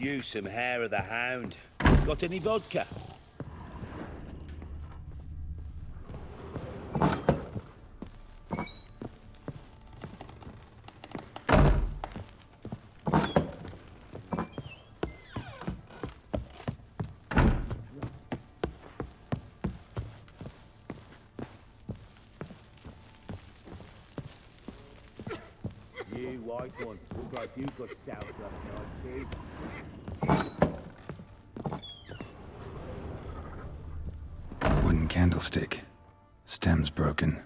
you some hair of the hound. Got any vodka? You white one, look like you got south last night, too. Wooden candlestick. Stem's broken.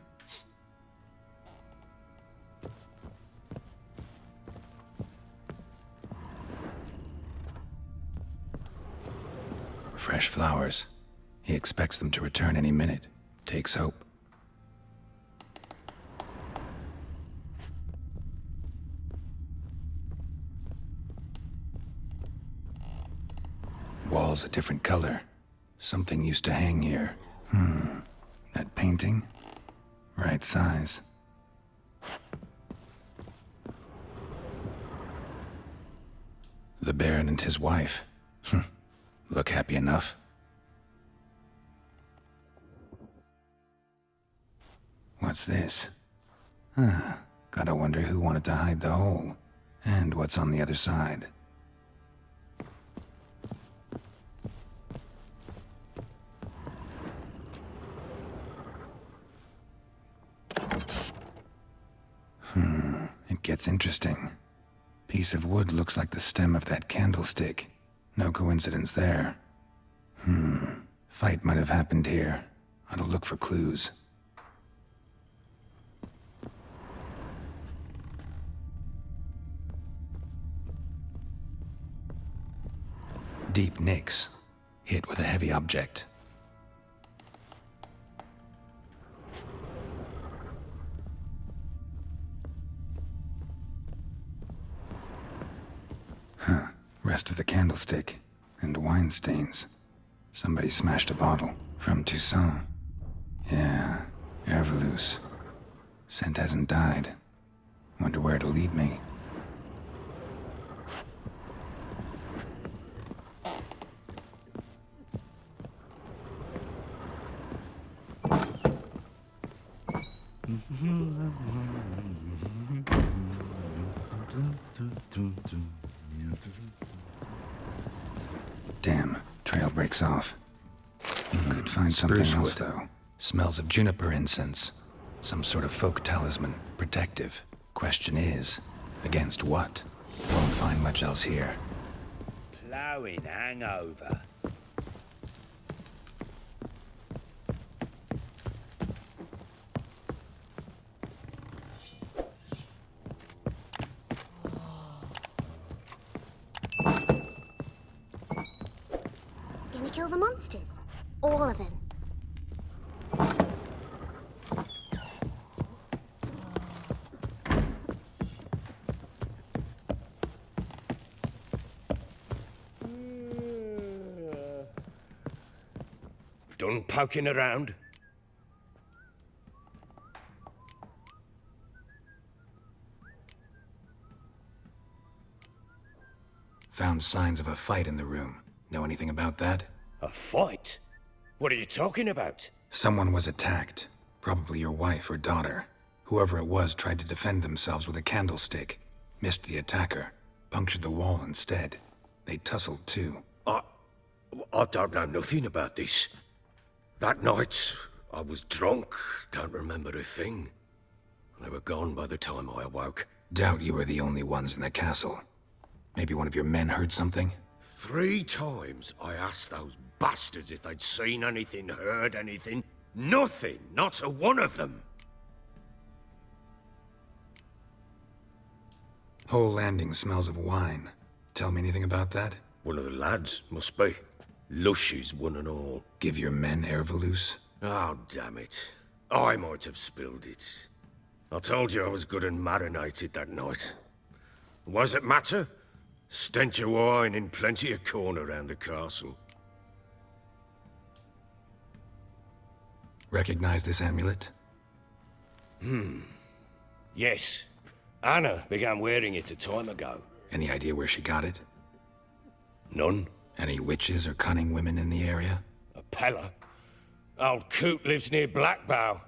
Fresh flowers. He expects them to return any minute. Takes hope. Walls a different color. Something used to hang here. That painting? Right size. The Baron and his wife. Look happy enough. What's this? Gotta wonder who wanted to hide the hole. And what's on the other side. It gets interesting. Piece of wood looks like the stem of that candlestick. No coincidence there. Fight might have happened here. Ought to look for clues. Deep nicks. Hit with a heavy object. Rest of the candlestick. And wine stains. Somebody smashed a bottle. From Toussaint. Yeah, Herveloos. Scent hasn't died. Wonder where it'll lead me. Damn, trail breaks off. Could find something else, though. Smells of juniper incense. Some sort of folk talisman. Protective. Question is, against what? Won't find much else here. Ploughing hangover. Gonna kill the monsters? All of them? Done poking around? Found signs of a fight in the room. Know anything about that? A fight? What are you talking about? Someone was attacked. Probably your wife or daughter. Whoever it was tried to defend themselves with a candlestick. Missed the attacker. Punctured the wall instead. They tussled too. I don't know nothing about this. That night, I was drunk, don't remember a thing. They were gone by the time I awoke. Doubt you were the only ones in the castle. Maybe one of your men heard something? 3 times I asked those bastards if they'd seen anything, heard anything. Nothing, not a one of them. Whole landing smells of wine. Tell me anything about that? One of the lads, must be. Lushes, one and all. Give your men Herveloos? Oh, damn it. I might have spilled it. I told you I was good and marinated that night. Was it matter? Stench of wine in plenty of corn around the castle. Recognize this amulet? Yes. Anna began wearing it a time ago. Any idea where she got it? None. Any witches or cunning women in the area? A Pella? Old Coot lives near Blackbow.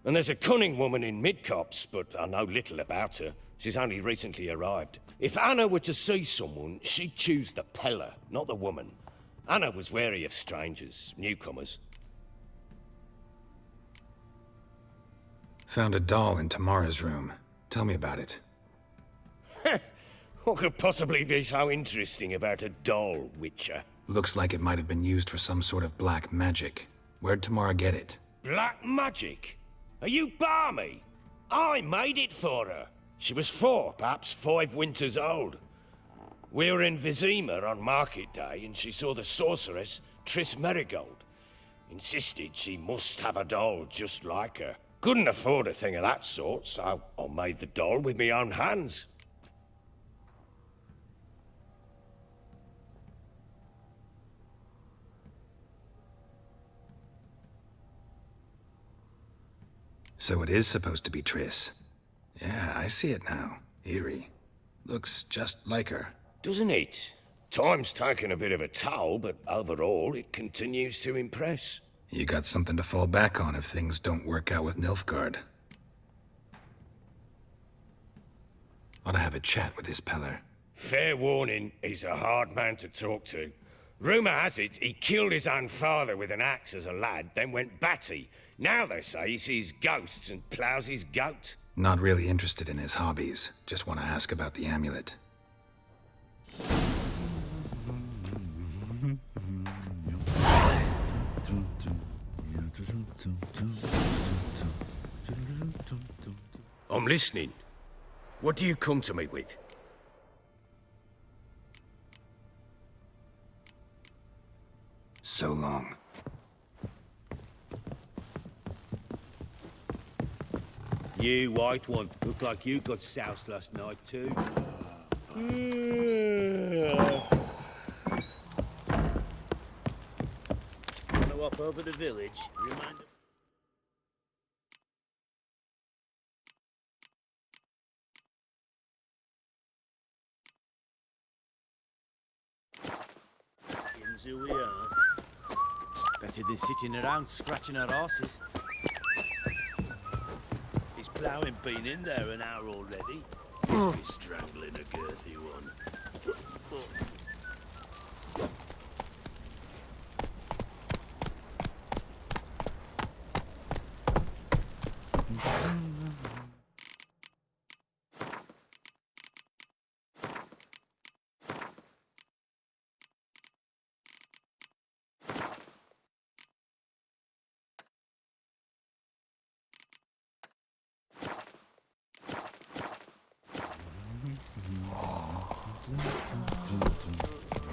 And there's a cunning woman in Midcopse, but I know little about her. She's only recently arrived. If Anna were to see someone, she'd choose the Pella, not the woman. Anna was wary of strangers, newcomers. Found a doll in Tamara's room. Tell me about it. What could possibly be so interesting about a doll, Witcher? Looks like it might have been used for some sort of black magic. Where'd Tamara get it? Black magic? Are you balmy? I made it for her. She was 4, perhaps 5 winters old. We were in Vizima on market day, and she saw the sorceress, Triss Merigold. Insisted she must have a doll just like her. Couldn't afford a thing of that sort, so I made the doll with my own hands. So it is supposed to be Triss. Yeah, I see it now. Eerie. Looks just like her. Doesn't it? Time's taken a bit of a toll, but overall it continues to impress. You got something to fall back on if things don't work out with Nilfgaard. Ought to have a chat with this Peller. Fair warning, he's a hard man to talk to. Rumour has it he killed his own father with an axe as a lad, then went batty. Now they say he sees ghosts and ploughs his goat. Not really interested in his hobbies. Just want to ask about the amulet. I'm listening. What do you come to me with? So long. You, white one, look like you got soused last night too. Wanna walk over the village? Remind who we are. Better than sitting around scratching our asses. Is ploughing been in there an hour already? Must be strangling a girthy one.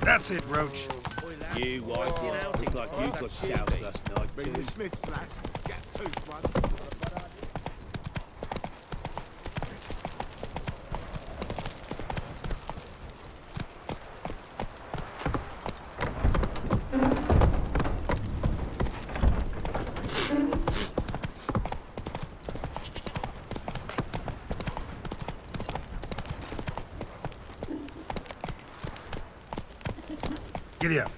That's it, Roach. You, white one, look like you got soused last night too. Bring the Smiths, lads. Get tooth, one. Giddy up.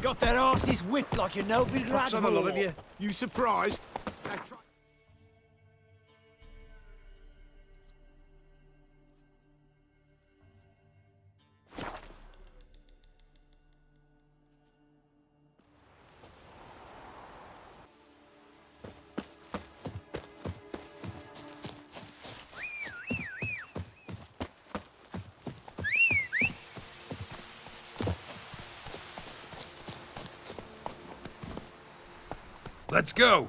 Got their asses whipped like you know the What's on the lot of you? You surprised? Now try. Let's go.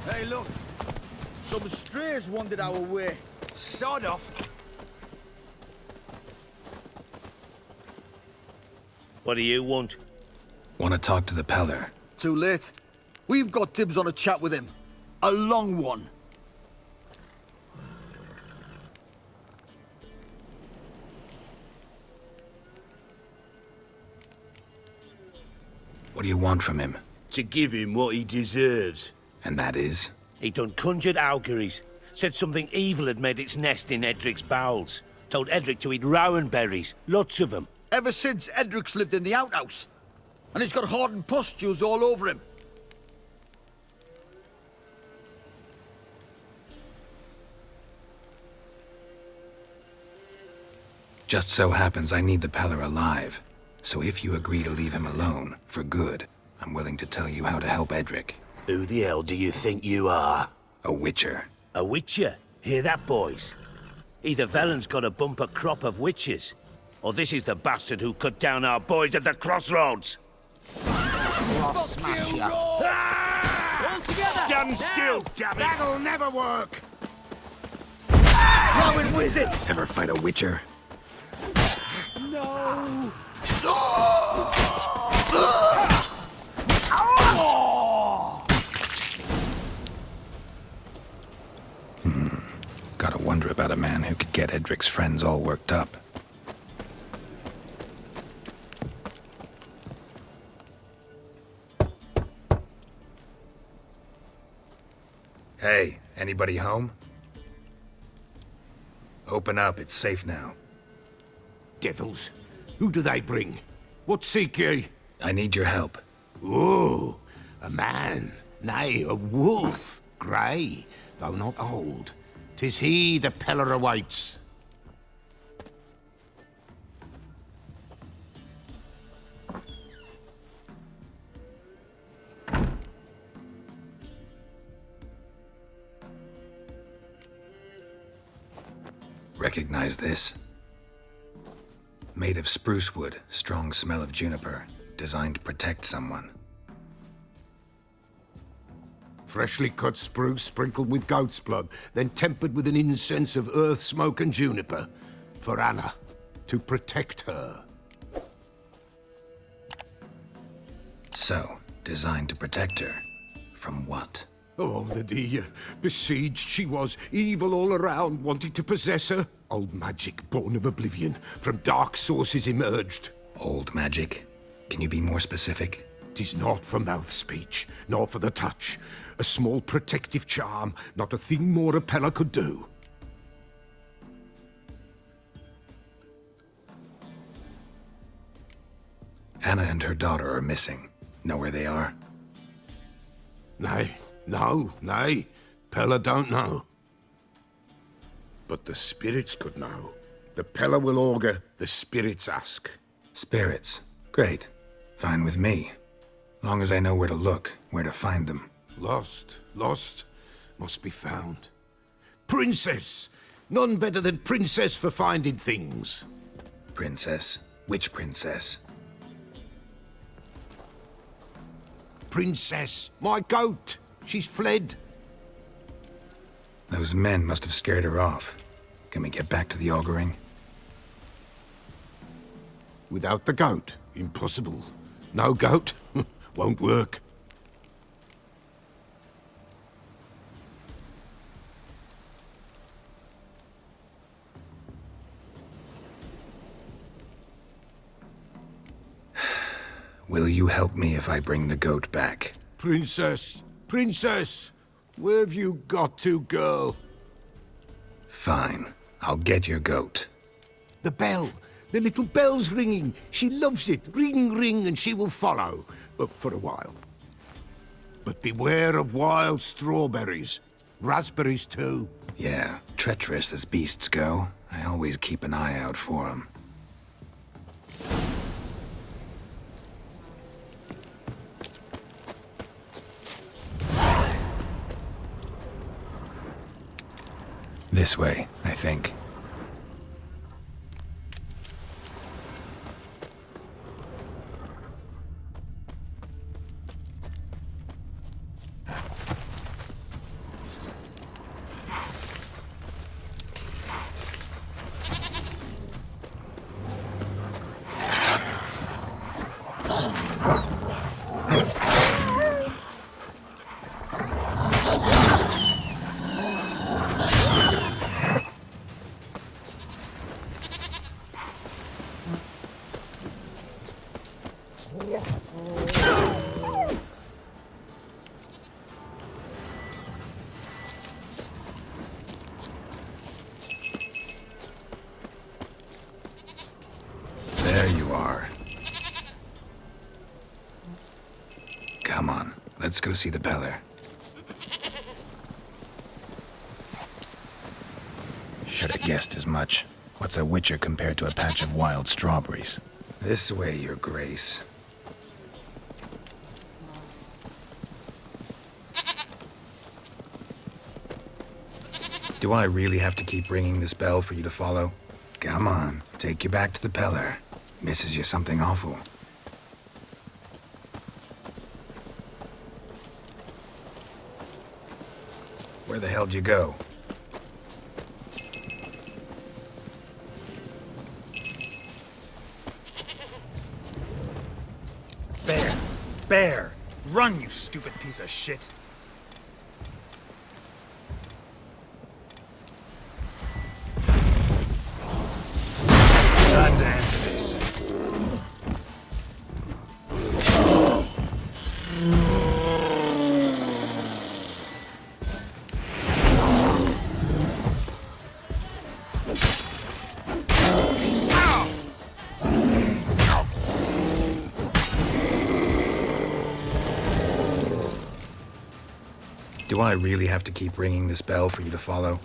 Hey, look. Some strays wandered our way. Sod off. What do you want? Want to talk to the Peller? Too late. We've got dibs on a chat with him. A long one. What do you want from him? To give him what he deserves. And that is? He done conjured auguries. Said something evil had made its nest in Edric's bowels. Told Edric to eat rowan berries. Lots of them. Ever since Edric's lived in the outhouse. And he's got hardened pustules all over him. Just so happens I need the Peller alive. So if you agree to leave him alone, for good, I'm willing to tell you how to help Edric. Who the hell do you think you are? A witcher. A witcher? Hear that, boys? Either Velen's got a bumper crop of witches, or this is the bastard who cut down our boys at the crossroads. Stand still, damn it! That'll never work! Plowing wizard! Ever fight a witcher? Gotta wonder about a man who could get Edric's friends all worked up. Hey, anybody home? Open up, it's safe now. Devils, who do they bring? What seek ye? I need your help. Oh, a man, nay, a wolf, grey, though not old. 'Tis he the Peller awaits. Recognize this? Made of spruce wood, strong smell of juniper, designed to protect someone. Freshly cut spruce sprinkled with goat's blood, then tempered with an incense of earth, smoke, and juniper. For Anna, to protect her. So, designed to protect her. From what? Oh, the dear. Besieged she was, evil all around, wanting to possess her. Old magic, born of oblivion, from dark sources emerged. Old magic? Can you be more specific? 'Tis not for mouth speech, nor for the touch. A small protective charm, not a thing more a Peller could do. Anna and her daughter are missing. Know where they are? Nay, nay. Peller don't know. But the spirits could know. The Peller will augur, the spirits ask. Spirits. Great. Fine with me. Long as I know where to look, where to find them. Lost, must be found. Princess! None better than Princess for finding things. Princess? Which princess? Princess, my goat! She's fled. Those men must have scared her off. Can we get back to the auguring? Without the goat, impossible. No goat, won't work. Will you help me if I bring the goat back? Princess, where have you got to, girl? Fine. I'll get your goat. The bell. The little bell's ringing. She loves it. Ring, ring, and she will follow. For a while. But beware of wild strawberries. Raspberries, too. Yeah, treacherous as beasts go. I always keep an eye out for them. This way, I think. There you are. Come on, let's go see the Beller. Should have guessed as much. What's a witcher compared to a patch of wild strawberries? This way, Your Grace. Do I really have to keep ringing this bell for you to follow? Come on, take you back to the Beller. Misses you something awful. Where the hell'd you go? Bear! Bear! Run, you stupid piece of shit! Time to end this. Do I really have to keep ringing this bell for you to follow?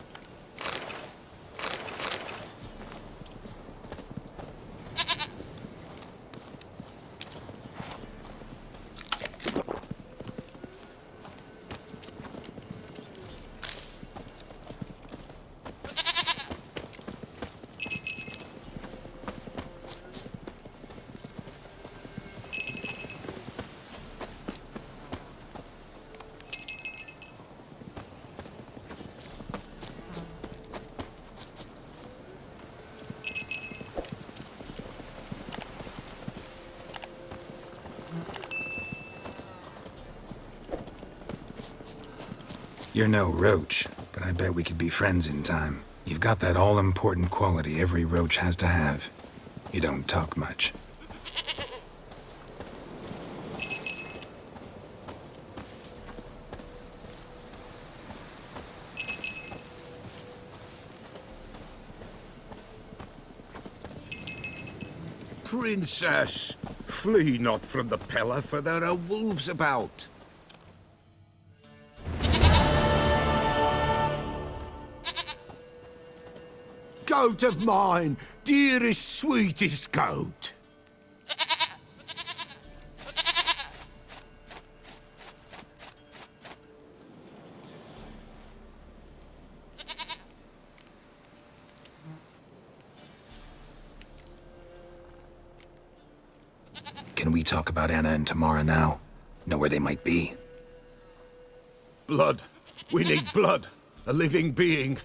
You're no roach, but I bet we could be friends in time. You've got that all-important quality every roach has to have. You don't talk much. Princess, flee not from the Pella, for there are wolves about. Goat of mine, dearest, sweetest goat. Can we talk about Anna and Tamara now? Know where they might be? Blood. We need blood. A living being.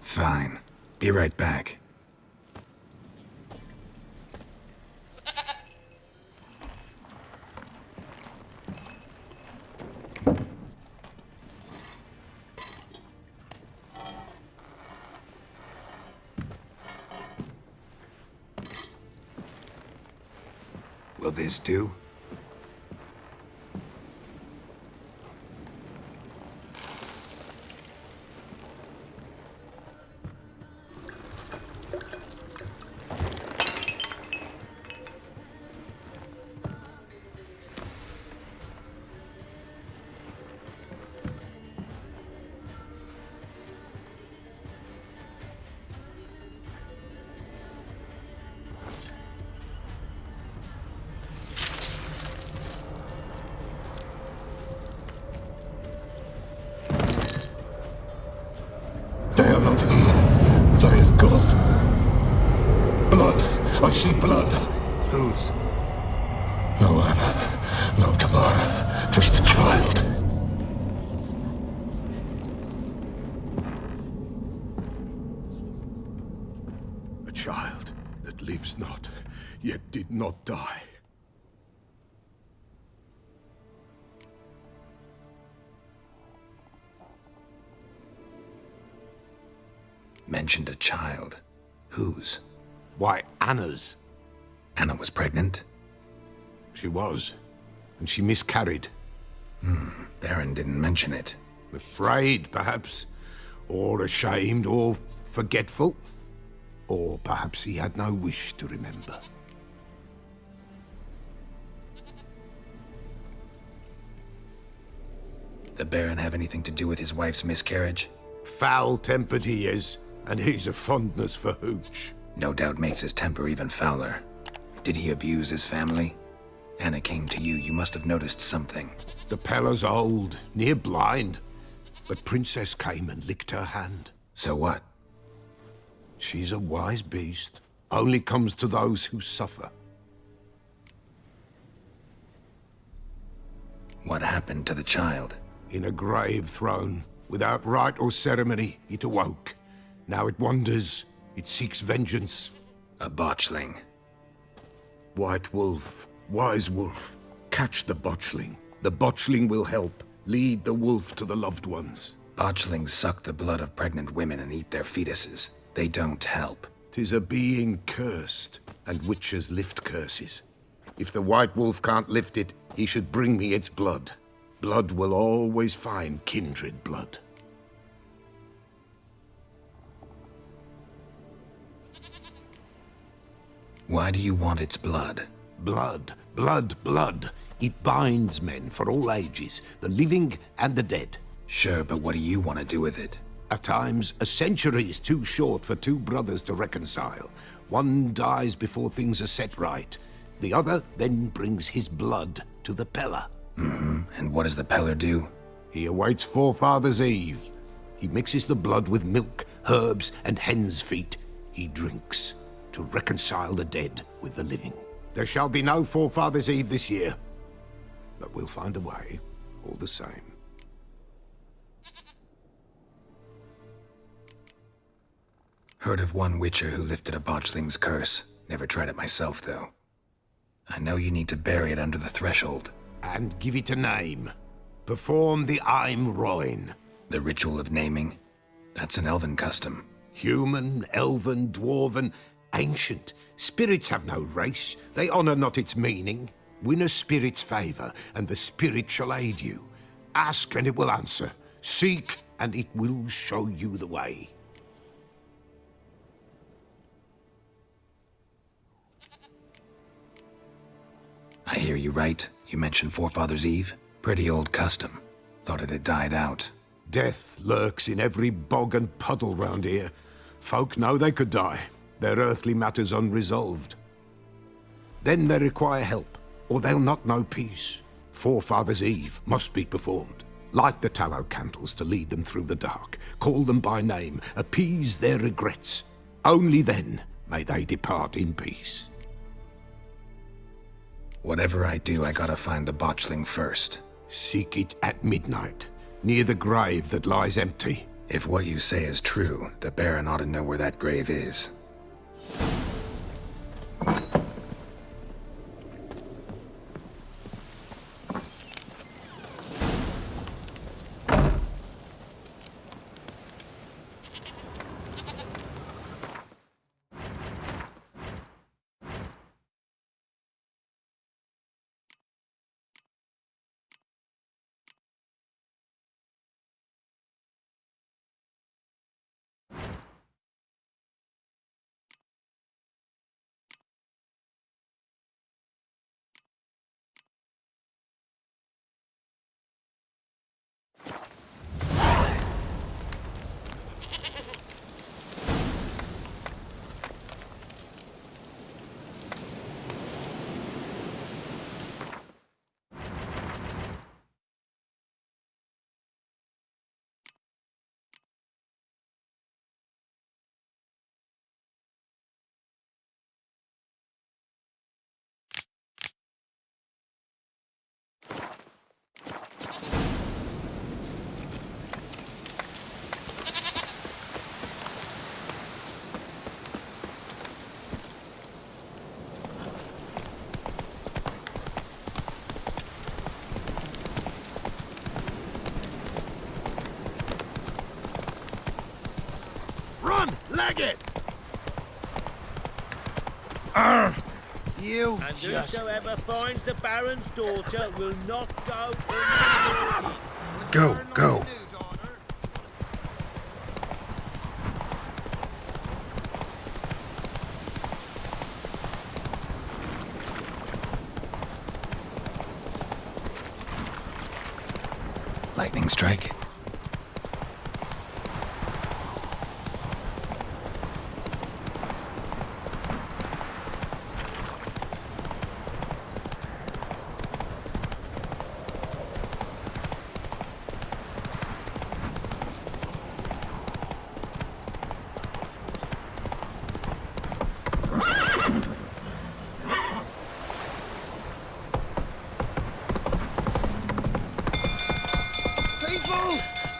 Fine. Be right back. Will this do? They are not here. There is God. Blood. I see blood. Whose? No Anna. No Tamara. Just a child. A child that lives not, yet did not die. Mentioned a child. Whose? Why, Anna's. Anna was pregnant? She was. And she miscarried. Baron didn't mention it. Afraid, perhaps. Or ashamed, or forgetful. Or perhaps he had no wish to remember. The Baron have anything to do with his wife's miscarriage? Foul-tempered he is, and he's a fondness for hooch. No doubt makes his temper even fouler. Did he abuse his family? Anna came to you. You must have noticed something. The Pella's old, near blind. But Princess came and licked her hand. So what? She's a wise beast. Only comes to those who suffer. What happened to the child? In a grave thrown, without rite or ceremony, it awoke. Now it wanders. It seeks vengeance. A botchling. White Wolf, wise wolf, catch the botchling. The botchling will help. Lead the wolf to the loved ones. Botchlings suck the blood of pregnant women and eat their fetuses. They don't help. 'Tis a being cursed, and witches lift curses. If the White Wolf can't lift it, he should bring me its blood. Blood will always find kindred blood. Why do you want its blood? Blood, blood, blood. It binds men for all ages, the living and the dead. Sure, but what do you want to do with it? At times, a century is too short for two brothers to reconcile. One dies before things are set right. The other then brings his blood to the Pella. And what does the Peller do? He awaits Forefathers' Eve. He mixes the blood with milk, herbs, and hen's feet. He drinks to reconcile the dead with the living. There shall be no Forefathers' Eve this year. But we'll find a way, all the same. Heard of one witcher who lifted a botchling's curse. Never tried it myself, though. I know you need to bury it under the threshold. And give it a name. Perform the Aim Roin. The ritual of naming? That's an elven custom. Human, elven, dwarven, ancient. Spirits have no race. They honor not its meaning. Win a spirit's favor, and the spirit shall aid you. Ask, and it will answer. Seek, and it will show you the way. I hear you right. You mentioned Forefathers' Eve? Pretty old custom. Thought it had died out. Death lurks in every bog and puddle round here. Folk know they could die, their earthly matters unresolved. Then they require help, or they'll not know peace. Forefathers' Eve must be performed. Light the tallow candles to lead them through the dark. Call them by name, appease their regrets. Only then may they depart in peace. Whatever I do, I gotta find the botchling first. Seek it at midnight, near the grave that lies empty. If what you say is true, the Baron ought to know where that grave is. You And just... whosoever finds the Baron's daughter will not go unrewarded. Go, go. Lightning strike.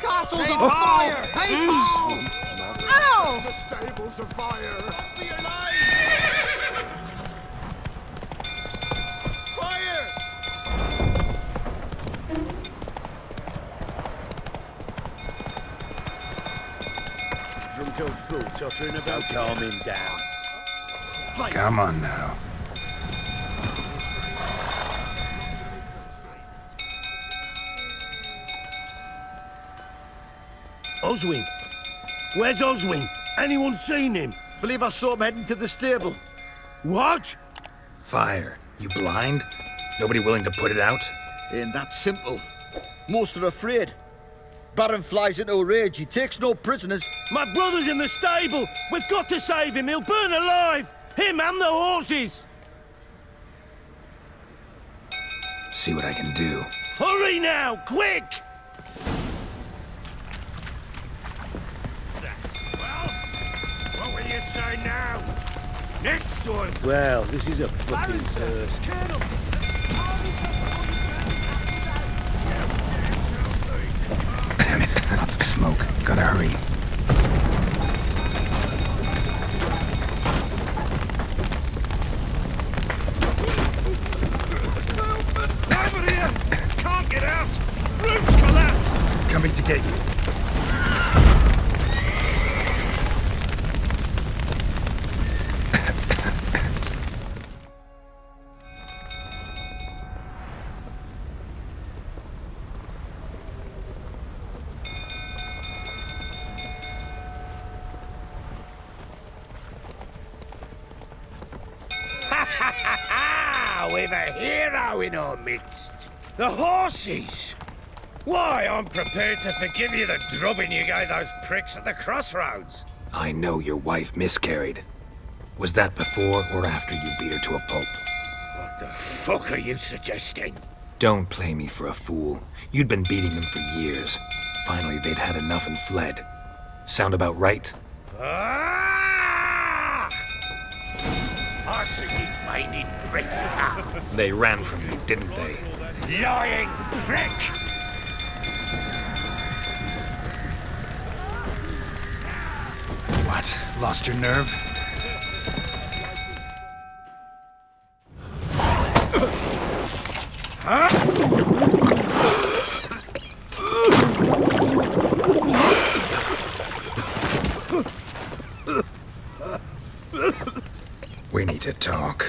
Castle's on fire! People! Ow! The stables of fire! Drunk old fool tottering about. Calm him down. Come on now. Oswin! Where's Oswin? Anyone seen him? Believe I saw him heading to the stable. What? Fire. You blind? Nobody willing to put it out? Ain't that simple. Most are afraid. Baron flies into a rage. He takes no prisoners. My brother's in the stable! We've got to save him! He'll burn alive! Him and the horses! See what I can do. Hurry now! Quick! Well, what will you say now? Next one! Well, this is a fucking first. Damn it, lots of smoke. Gotta hurry. Over here! Can't get out! Roof's collapsed! Coming to get you. We've a hero in our midst. The horses! Why, I'm prepared to forgive you the drubbing you gave those pricks at the crossroads. I know your wife miscarried. Was that before or after you beat her to a pulp? What the fuck are you suggesting? Don't play me for a fool. You'd been beating them for years. Finally, they'd had enough and fled. Sound about right? Ah! Arsenic mining prick! They ran from you, didn't they? Lying prick! What? Lost your nerve? We need to talk.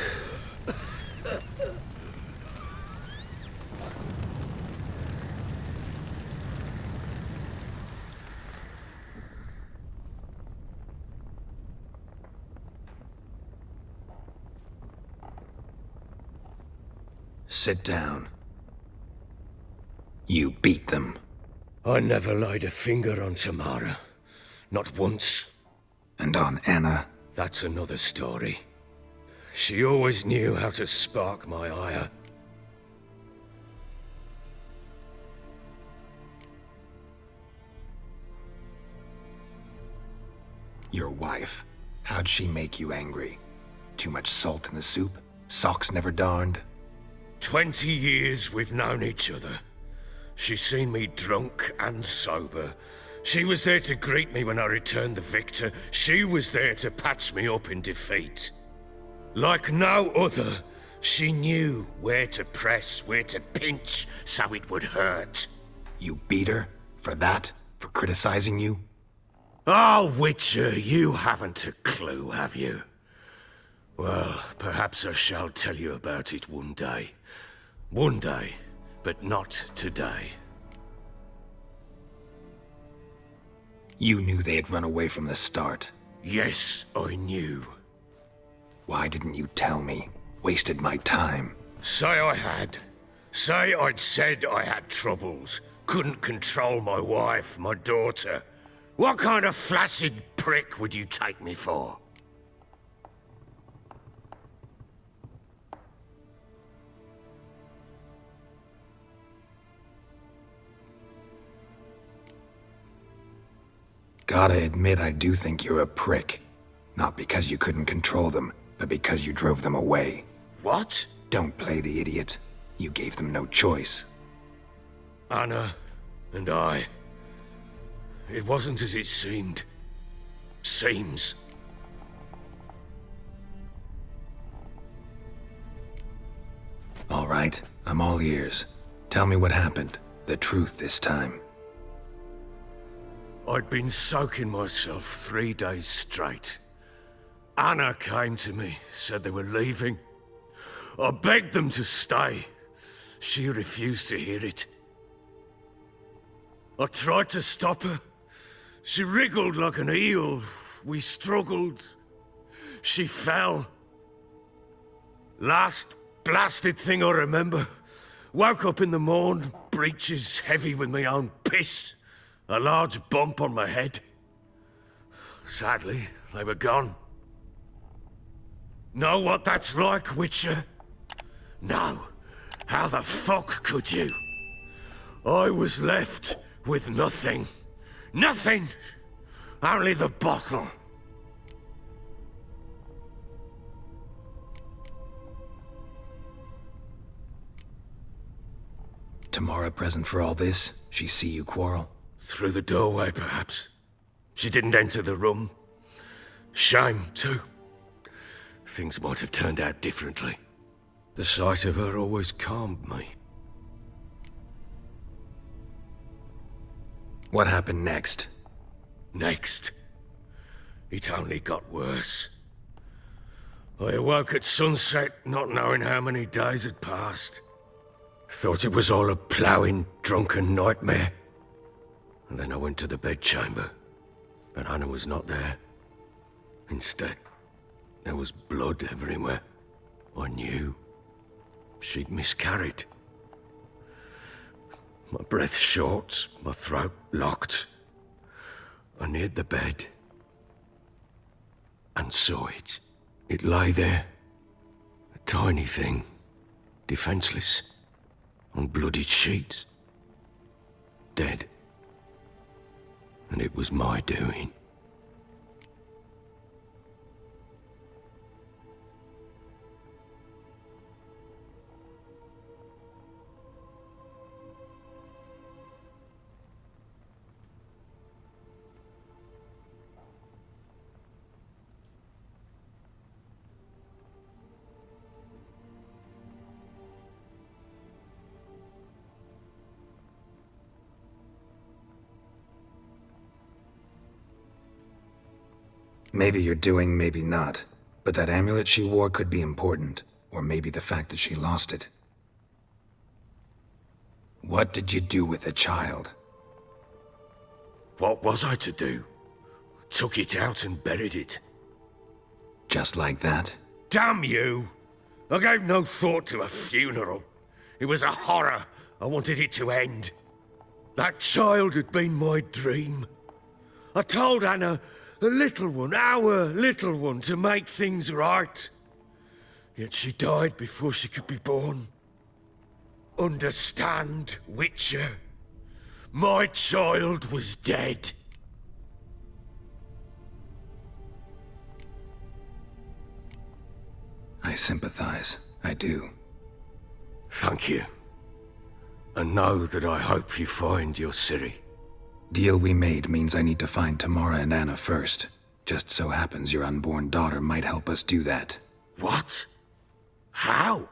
Sit down. You beat them. I never laid a finger on Tamara. Not once. And on Anna. That's another story. She always knew how to spark my ire. Your wife. How'd she make you angry? Too much salt in the soup? Socks never darned? 20 years we've known each other. She's seen me drunk and sober. She was there to greet me when I returned the victor. She was there to patch me up in defeat. Like no other, she knew where to press, where to pinch, so it would hurt. You beat her? For that? For criticizing you? Oh, Witcher, you haven't a clue, have you? Well, perhaps I shall tell you about it one day. One day, but not today. You knew they had run away from the start. Yes, I knew. Why didn't you tell me? Wasted my time. Say I had. Say I'd said I had troubles. Couldn't control my wife, my daughter. What kind of flaccid prick would you take me for? Gotta admit, I do think you're a prick. Not because you couldn't control them, but because you drove them away. What? Don't play the idiot. You gave them no choice. Anna and I. It wasn't as it seemed. Seems. All right, I'm all ears. Tell me what happened. The truth this time. I'd been soaking myself 3 days straight. Anna came to me, said they were leaving. I begged them to stay. She refused to hear it. I tried to stop her. She wriggled like an eel. We struggled. She fell. Last blasted thing I remember. Woke up in the morn, breeches heavy with my own piss. A large bump on my head. Sadly, they were gone. Know what that's like, Witcher? No. How the fuck could you? I was left with nothing. Nothing! Only the bottle. Tamara present for all this? She see you quarrel? Through the doorway, perhaps. She didn't enter the room. Shame, too. Things might have turned out differently. The sight of her always calmed me. What happened next? Next, it only got worse. I awoke at sunset, not knowing how many days had passed. Thought it was all a ploughing, drunken nightmare. And then I went to the bedchamber, but Anna was not there. Instead, there was blood everywhere. I knew she'd miscarried. My breath short, my throat locked. I neared the bed and saw it. It lay there, a tiny thing, defenseless, on bloodied sheets, dead. And it was my doing. Maybe you're doing, maybe not. But that amulet she wore could be important. Or maybe the fact that she lost it. What did you do with the child? What was I to do? Took it out and buried it. Just like that? Damn you! I gave no thought to a funeral. It was a horror. I wanted it to end. That child had been my dream. I told Anna, the little one, our little one, to make things right. Yet she died before she could be born. Understand, Witcher? My child was dead. I sympathize. I do. Thank you. And know that I hope you find your Ciri. Deal we made means I need to find Tamara and Anna first. Just so happens your unborn daughter might help us do that. What? How?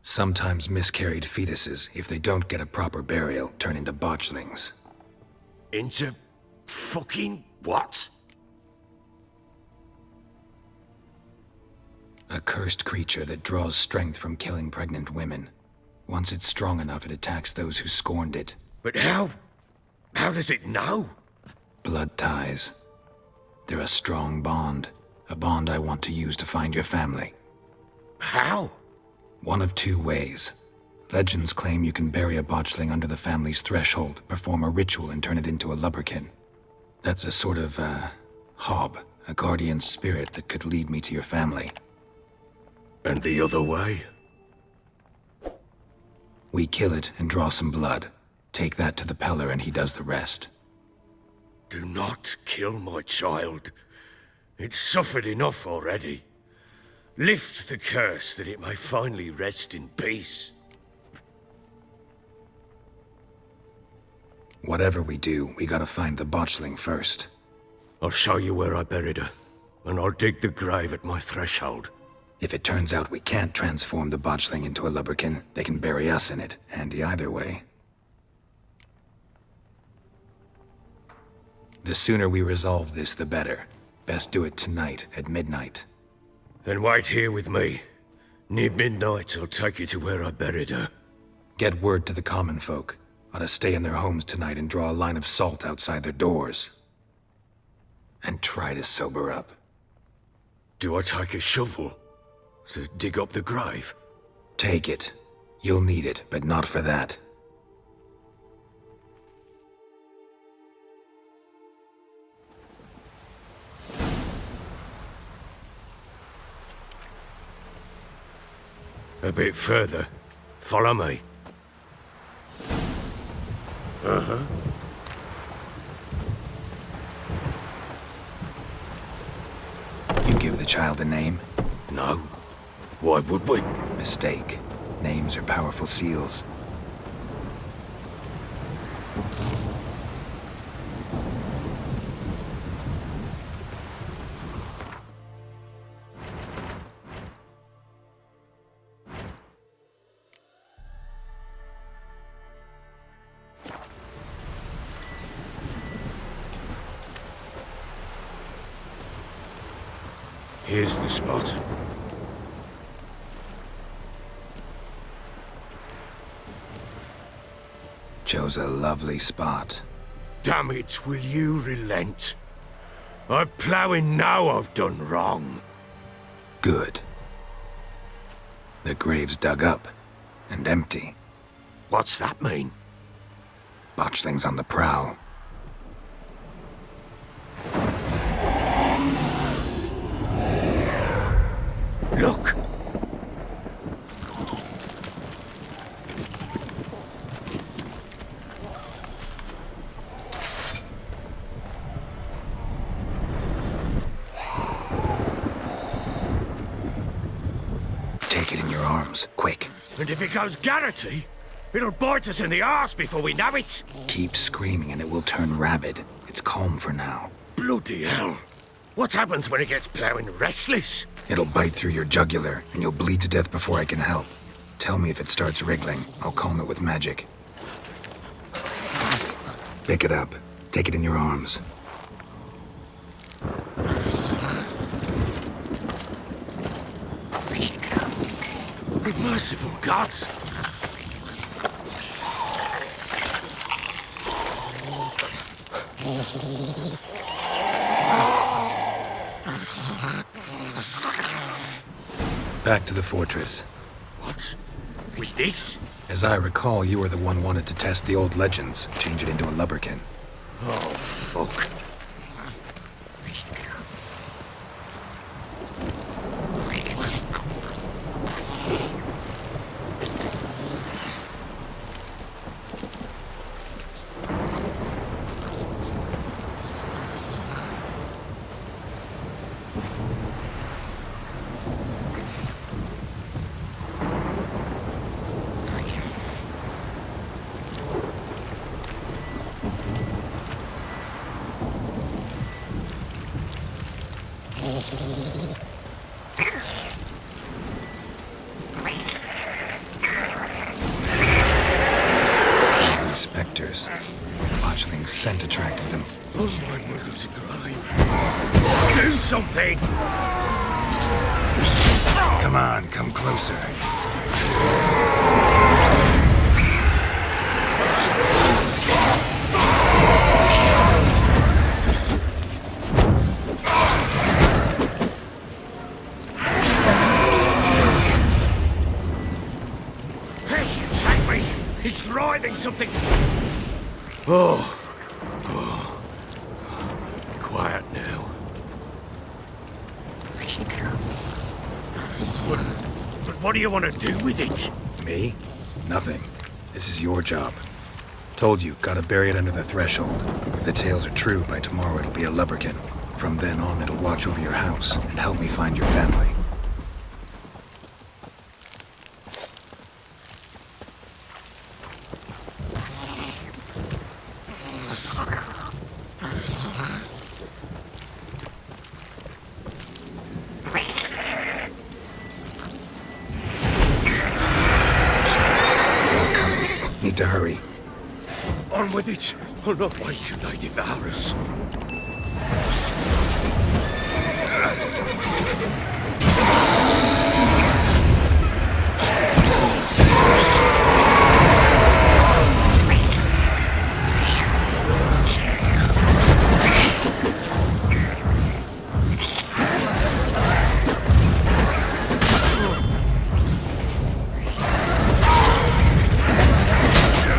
Sometimes miscarried fetuses, if they don't get a proper burial, turn into botchlings. Into fucking what? A cursed creature that draws strength from killing pregnant women. Once it's strong enough, it attacks those who scorned it. But how? How does it know? Blood ties. They're a strong bond. A bond I want to use to find your family. How? One of two ways. Legends claim you can bury a botchling under the family's threshold, perform a ritual, and turn it into a lubberkin. That's a sort of, hob, a guardian spirit that could lead me to your family. And the other way? We kill it and draw some blood. Take that to the Peller and he does the rest. Do not kill my child. It's suffered enough already. Lift the curse that it may finally rest in peace. Whatever we do, we gotta find the botchling first. I'll show you where I buried her, and I'll dig the grave at my threshold. If it turns out we can't transform the botchling into a lubberkin, they can bury us in it. Handy either way. The sooner we resolve this, the better. Best do it tonight, at midnight. Then wait here with me. Near midnight, I'll take you to where I buried her. Get word to the common folk. Ought to stay in their homes tonight and draw a line of salt outside their doors. And try to sober up. Do I take a shovel to dig up the grave? Take it. You'll need it, but not for that. A bit further. Follow me. You give the child a name? No. Why would we? Mistake. Names are powerful seals. Here's the spot. Chose a lovely spot. Damn it, will you relent? I'm ploughing now I've done wrong. Good. The grave's dug up and empty. What's that mean? Botchling's on the prowl. Look! Take it in your arms, quick. And if it goes Garrity, it'll bite us in the arse before we know it. Keep screaming and it will turn rabid. It's calm for now. Bloody hell. What happens when it gets ploughing restless? It'll bite through your jugular, and you'll bleed to death before I can help. Tell me if it starts wriggling. I'll calm it with magic. Pick it up. Take it in your arms. Merciful gods! Back to the fortress. What? With this? As I recall, you were the one wanted to test the old legends, change it into a lubberkin. Oh, fuck. These specters. Botchling's scent attracted them. On my mother's grave. Do something! Come on, come closer. Pest, take me! He's thriving something! Oh. Quiet now. But what do you want to do with it? Me? Nothing. This is your job. Told you, gotta bury it under the threshold. If the tales are true, by tomorrow it'll be a lubberkin. From then on, it'll watch over your house and help me find your family. More coming. Need to hurry. On with it! I'll not wait till they devour us.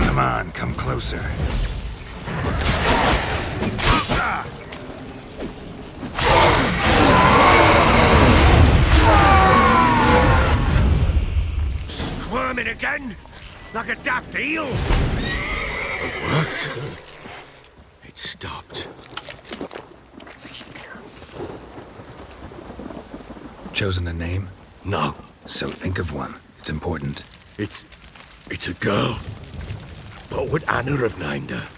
Come on, come closer. Squirming again? Like a daft eel? It worked. It stopped. Chosen a name? No, So think of one. It's important. it's a girl. What would Anna have named her?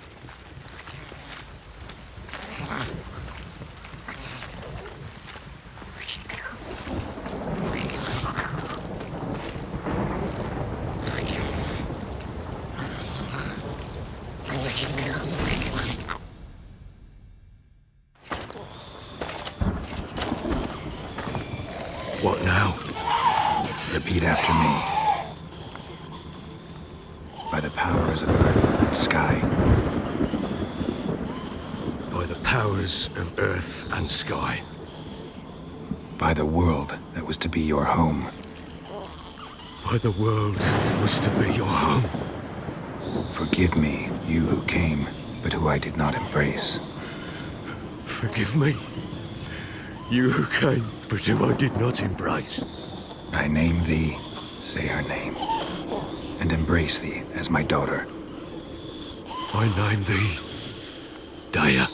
What now? Repeat after me. By the powers of earth and sky. By the powers of earth and sky. By the world that was to be your home. By the world that was to be your home. Forgive me, you who came, but who I did not embrace. Forgive me. You who came, but who I did not embrace. I name thee, say her name, and embrace thee as my daughter. I name thee Daya,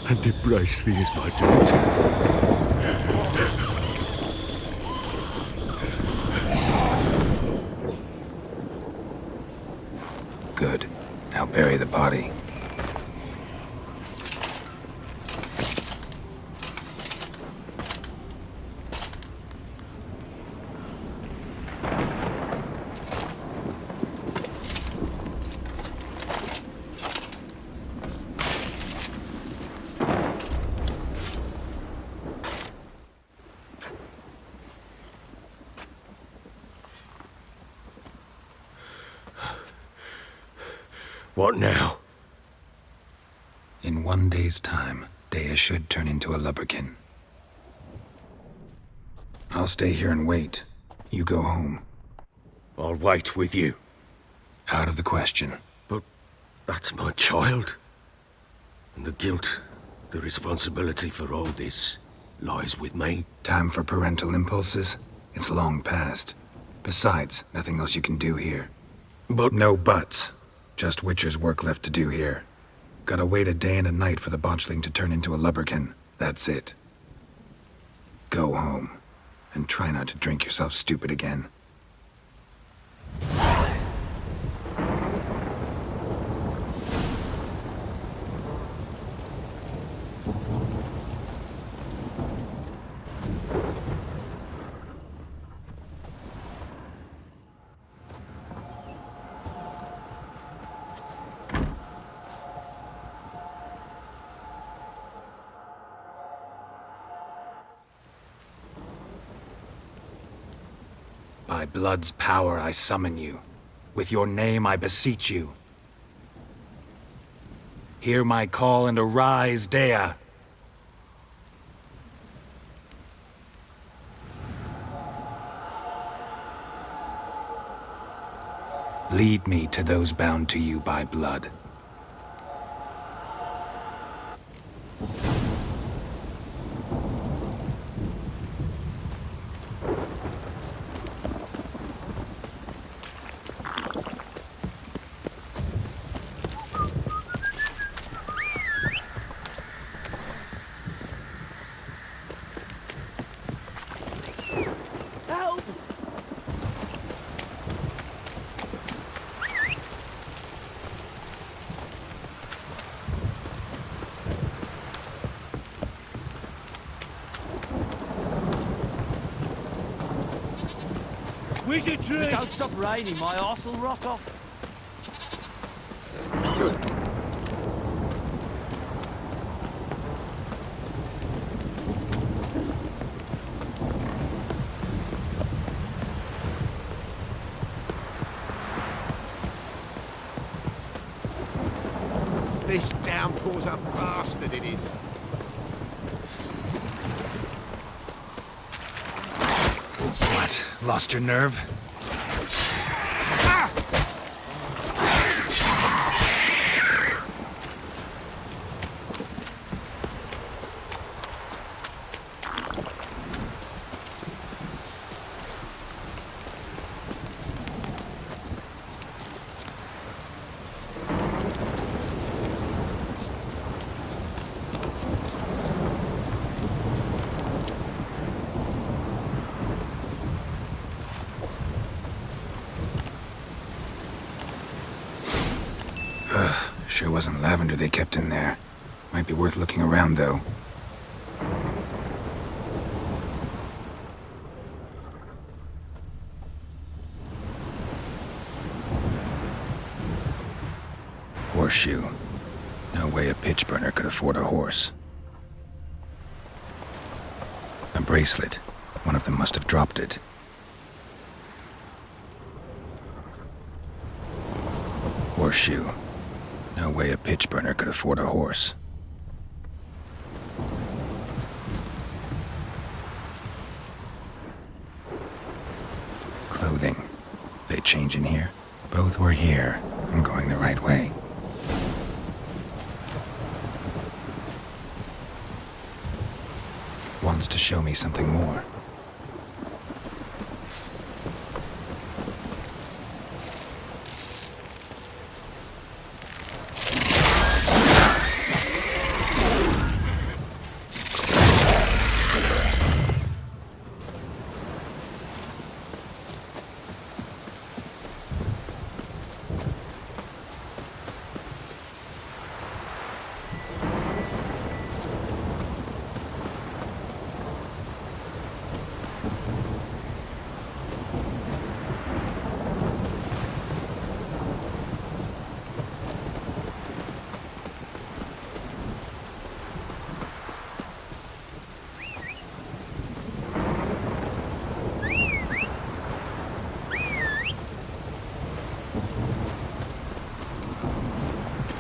and embrace thee as my daughter. Good. Now bury the body. What now? In 1 day's time, Daya should turn into a lubberkin. I'll stay here and wait. You go home. I'll wait with you. Out of the question. But that's my child. And the guilt, the responsibility for all this lies with me. Time for parental impulses? It's long past. Besides, nothing else you can do here. But No buts. Just Witcher's work left to do here. Gotta wait a day and a night for the botchling to turn into a lubberkin. That's it. Go home. And try not to drink yourself stupid again. By blood's power I summon you. With your name I beseech you. Hear my call and arise, Dea. Lead me to those bound to you by blood. Help! Wizardry! If it don't stop raining, my arse will rot off. This downpour's a bastard, it is. What? Lost your nerve? Sure wasn't lavender they kept in there. Might be worth looking around, though. Horseshoe. No way a pitch burner could afford a horse. A bracelet. One of them must have dropped it. Horseshoe. No way a pitch burner could afford a horse. Clothing. They change in here? Both were here. I'm going the right way. Wants to show me something more.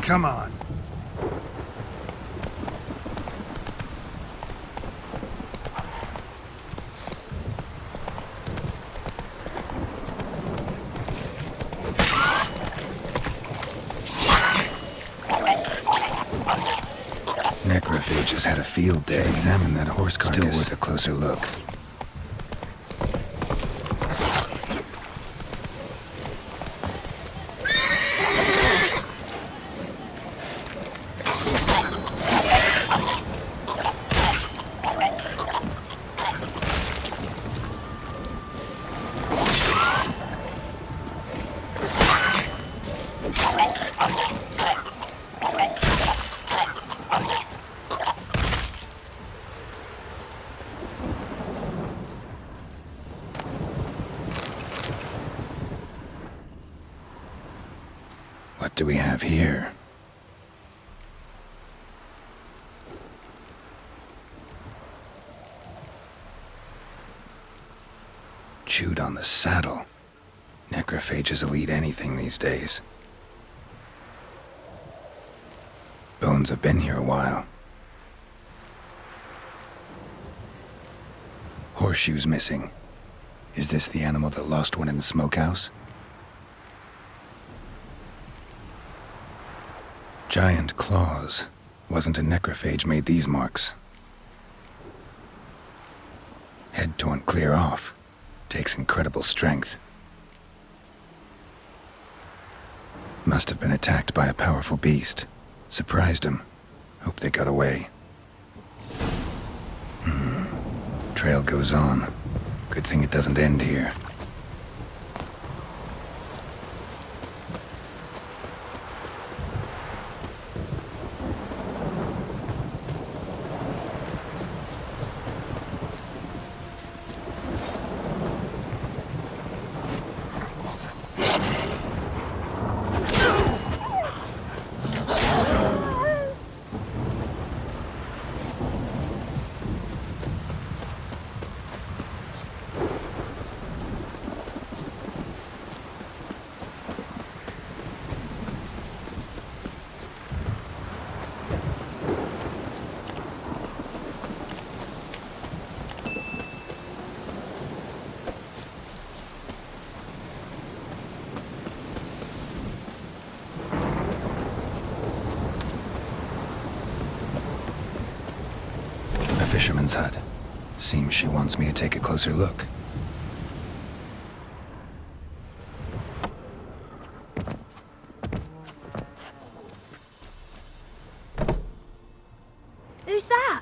Come on. Necrophages had a field day. Examine that horse carcass. Still worth a closer look. What do we have here? Chewed on the saddle. Necrophages will eat anything these days. Bones have been here a while. Horseshoes missing. Is this the animal that lost one in the smokehouse? Giant claws. Wasn't a necrophage made these marks. Head torn clear off. Takes incredible strength. Must have been attacked by a powerful beast. Surprised him. Hope they got away. Trail goes on. Good thing it doesn't end here. Fisherman's hut. Seems she wants me to take a closer look. Who's that?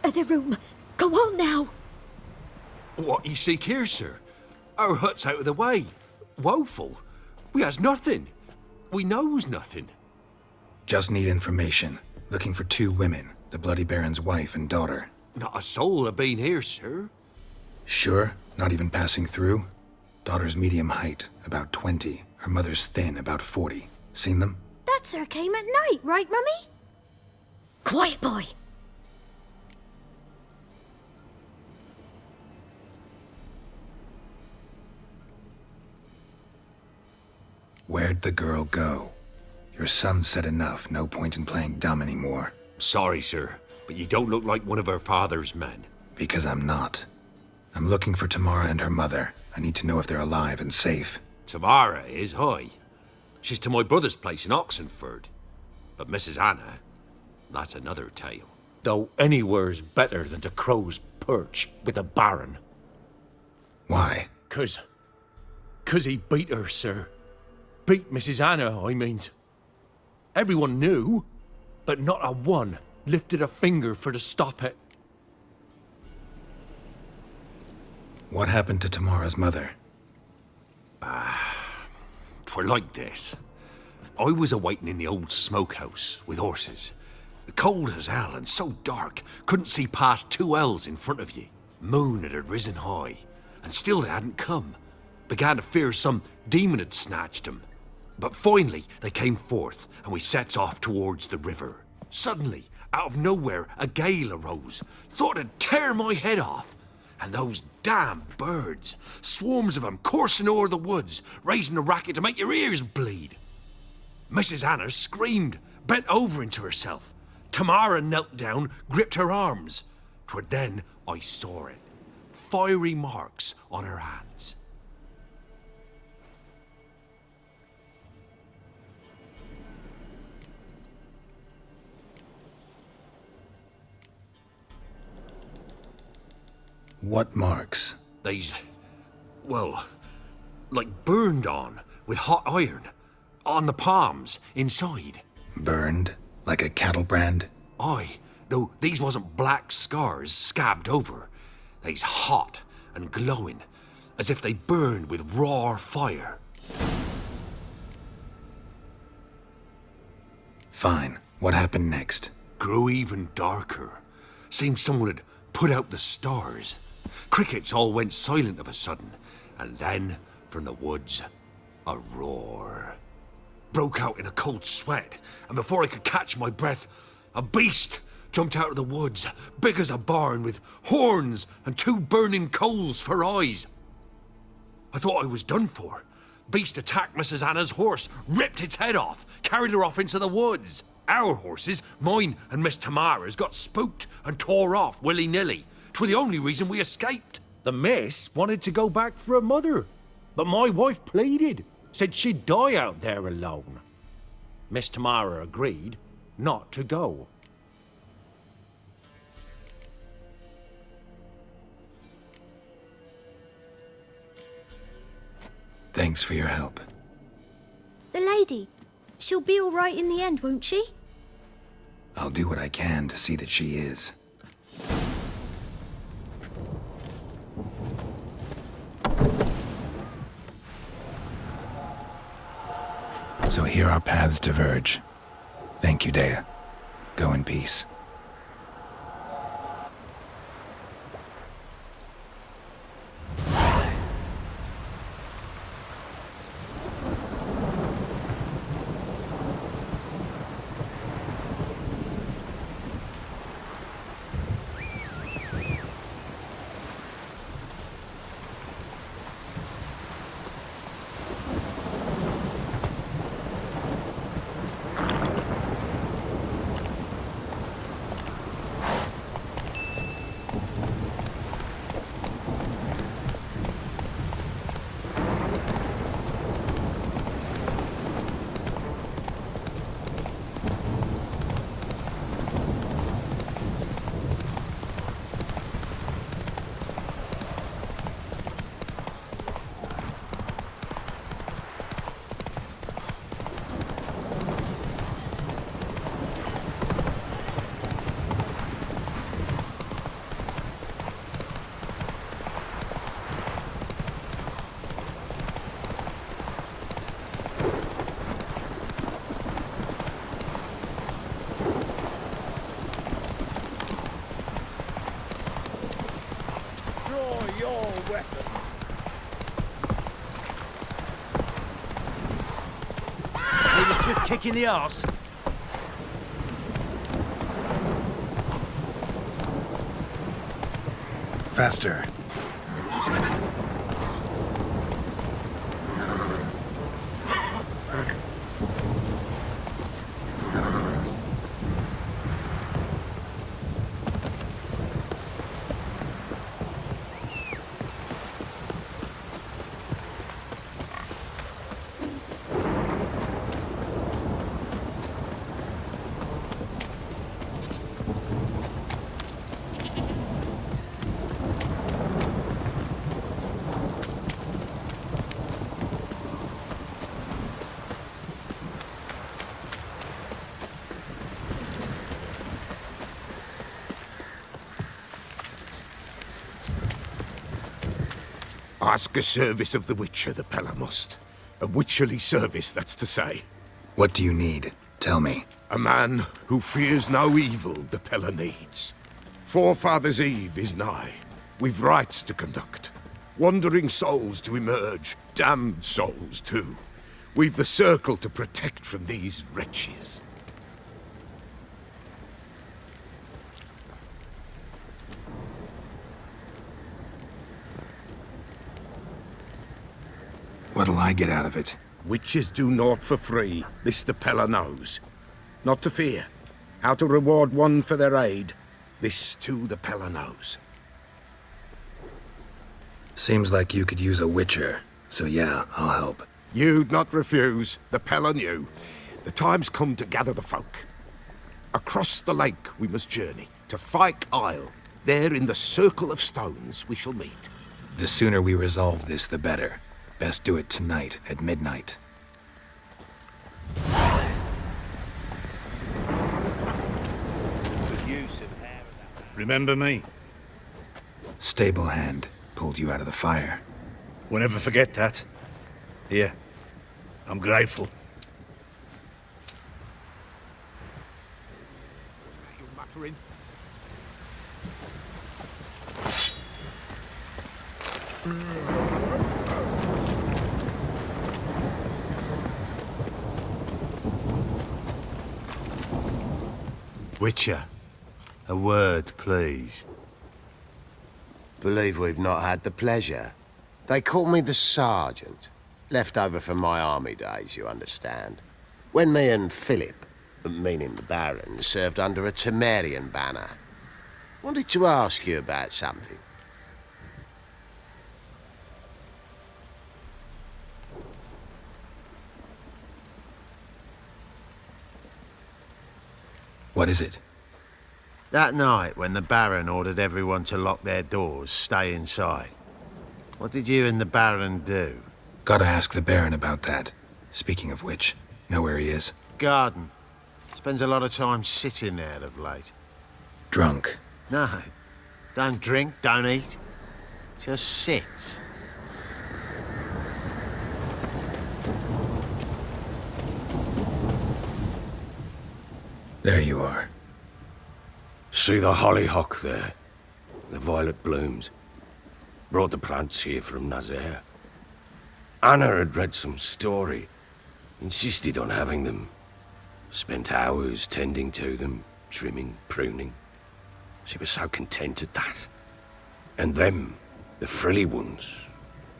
The room. Go on now. What you seek here, sir? Our hut's out of the way. Woeful. We has nothing. We knows nothing. Just need information. Looking for 2 women. The Bloody Baron's wife and daughter. Not a soul have been here, sir. Sure? Not even passing through? Daughter's medium height, about 20. Her mother's thin, about 40. Seen them? That sir came at night, right, Mummy? Quiet, boy. Where'd the girl go? Your son said enough. No point in playing dumb anymore. Sorry, sir, but you don't look like one of her father's men. Because I'm not. I'm looking for Tamara and her mother. I need to know if they're alive and safe. Tamara is, hoy. She's to my brother's place in Oxenford. But Mrs. Anna, that's another tale. Though anywhere's better than to Crow's Perch with a baron. Why? 'Cause he beat her, sir. Beat Mrs. Anna, I means. Everyone knew, but not a one lifted a finger for to stop it. What happened to Tamara's mother? 'Twere like this. I was a-waiting in the old smokehouse with horses. Cold as hell and so dark, couldn't see past 2 ells in front of ye. Moon had risen high, and still they hadn't come. Began to fear some demon had snatched them. But finally they came forth, and we sets off towards the river. Suddenly, out of nowhere, a gale arose. Thought it'd tear my head off. And those damn birds, swarms of 'em coursing o'er the woods, raising a racket to make your ears bleed. Mrs. Anna screamed, bent over into herself. Tamara knelt down, gripped her arms. 'Twere then I saw it. Fiery marks on her hands. What marks? They's, well, like burned on with hot iron. On the palms, inside. Burned? Like a cattle brand? Aye, though these wasn't black scars scabbed over. They's hot and glowing, as if they burned with raw fire. Fine. What happened next? Grew even darker. Seemed someone had put out the stars. Crickets all went silent of a sudden, and then, from the woods, a roar. Broke out in a cold sweat, and before I could catch my breath, a beast jumped out of the woods, big as a barn, with horns and 2 burning coals for eyes. I thought I was done for. Beast attacked Mrs. Anna's horse, ripped its head off, carried her off into the woods. Our horses, mine and Miss Tamara's, got spooked and tore off willy-nilly. 'Twere the only reason we escaped. The miss wanted to go back for her mother, but my wife pleaded, said she'd die out there alone. Miss Tamara agreed not to go. Thanks for your help. The lady. She'll be all right in the end, won't she? I'll do what I can to see that she is. So here our paths diverge. Thank you, Dea. Go in peace. Need a swift kick in the arse. Faster. Ask a service of the Witcher, the Pella must. A witcherly service, that's to say. What do you need? Tell me. A man who fears no evil the Pella needs. Forefathers' Eve is nigh. We've rites to conduct. Wandering souls to emerge. Damned souls, too. We've the circle to protect from these wretches. What'll I get out of it? Witches do naught for free. This the Pella knows. Not to fear. How to reward one for their aid. This too the Pella knows. Seems like you could use a witcher, so yeah, I'll help. You'd not refuse. The Pella knew. The time's come to gather the folk. Across the lake we must journey, to Fyke Isle. There in the circle of stones we shall meet. The sooner we resolve this, the better. Best do it tonight, at midnight. Remember me? Stable hand pulled you out of the fire. We'll never forget that. Here, I'm grateful. Witcher, a word, please. Believe we've not had the pleasure. They call me the Sergeant. Left over from my army days, you understand. When me and Philip, meaning the Baron, served under a Temerian banner. Wanted to ask you about something. What is it? That night when the Baron ordered everyone to lock their doors, stay inside. What did you and the Baron do? Gotta ask the Baron about that. Speaking of which, know where he is? Garden. Spends a lot of time sitting there of late. Drunk. No. Don't drink, don't eat. Just sits. There you are. See the hollyhock there? The violet blooms. Brought the plants here from Nazaire. Anna had read some story. Insisted on having them. Spent hours tending to them, trimming, pruning. She was so content at that. And them, the frilly ones,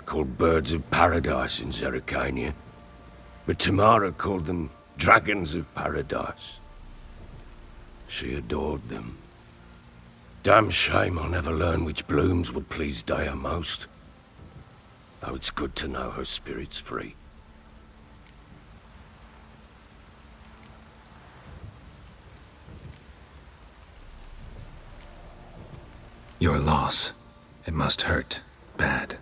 called birds of paradise in Zerrikania. But Tamara called them dragons of paradise. She adored them. Damn shame I'll never learn which blooms would please Dea most. Though it's good to know her spirit's free. Your loss. It must hurt. Bad.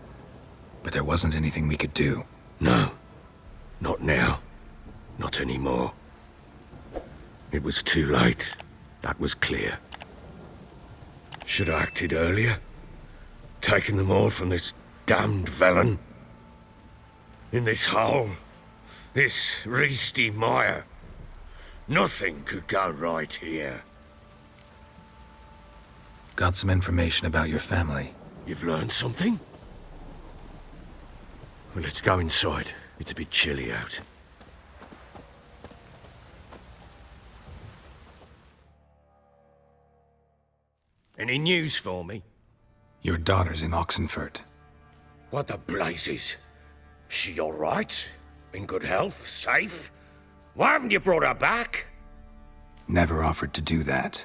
But there wasn't anything we could do. No. Not now. Not anymore. It was too late. That was clear. Should have acted earlier. Taken them all from this damned Velen. In this hole. This reesty mire. Nothing could go right here. Got some information about your family. You've learned something? Well, let's go inside. It's a bit chilly out. Any news for me? Your daughter's in Oxenfurt. What the blazes? She all right? In good health? Safe? Why haven't you brought her back? Never offered to do that.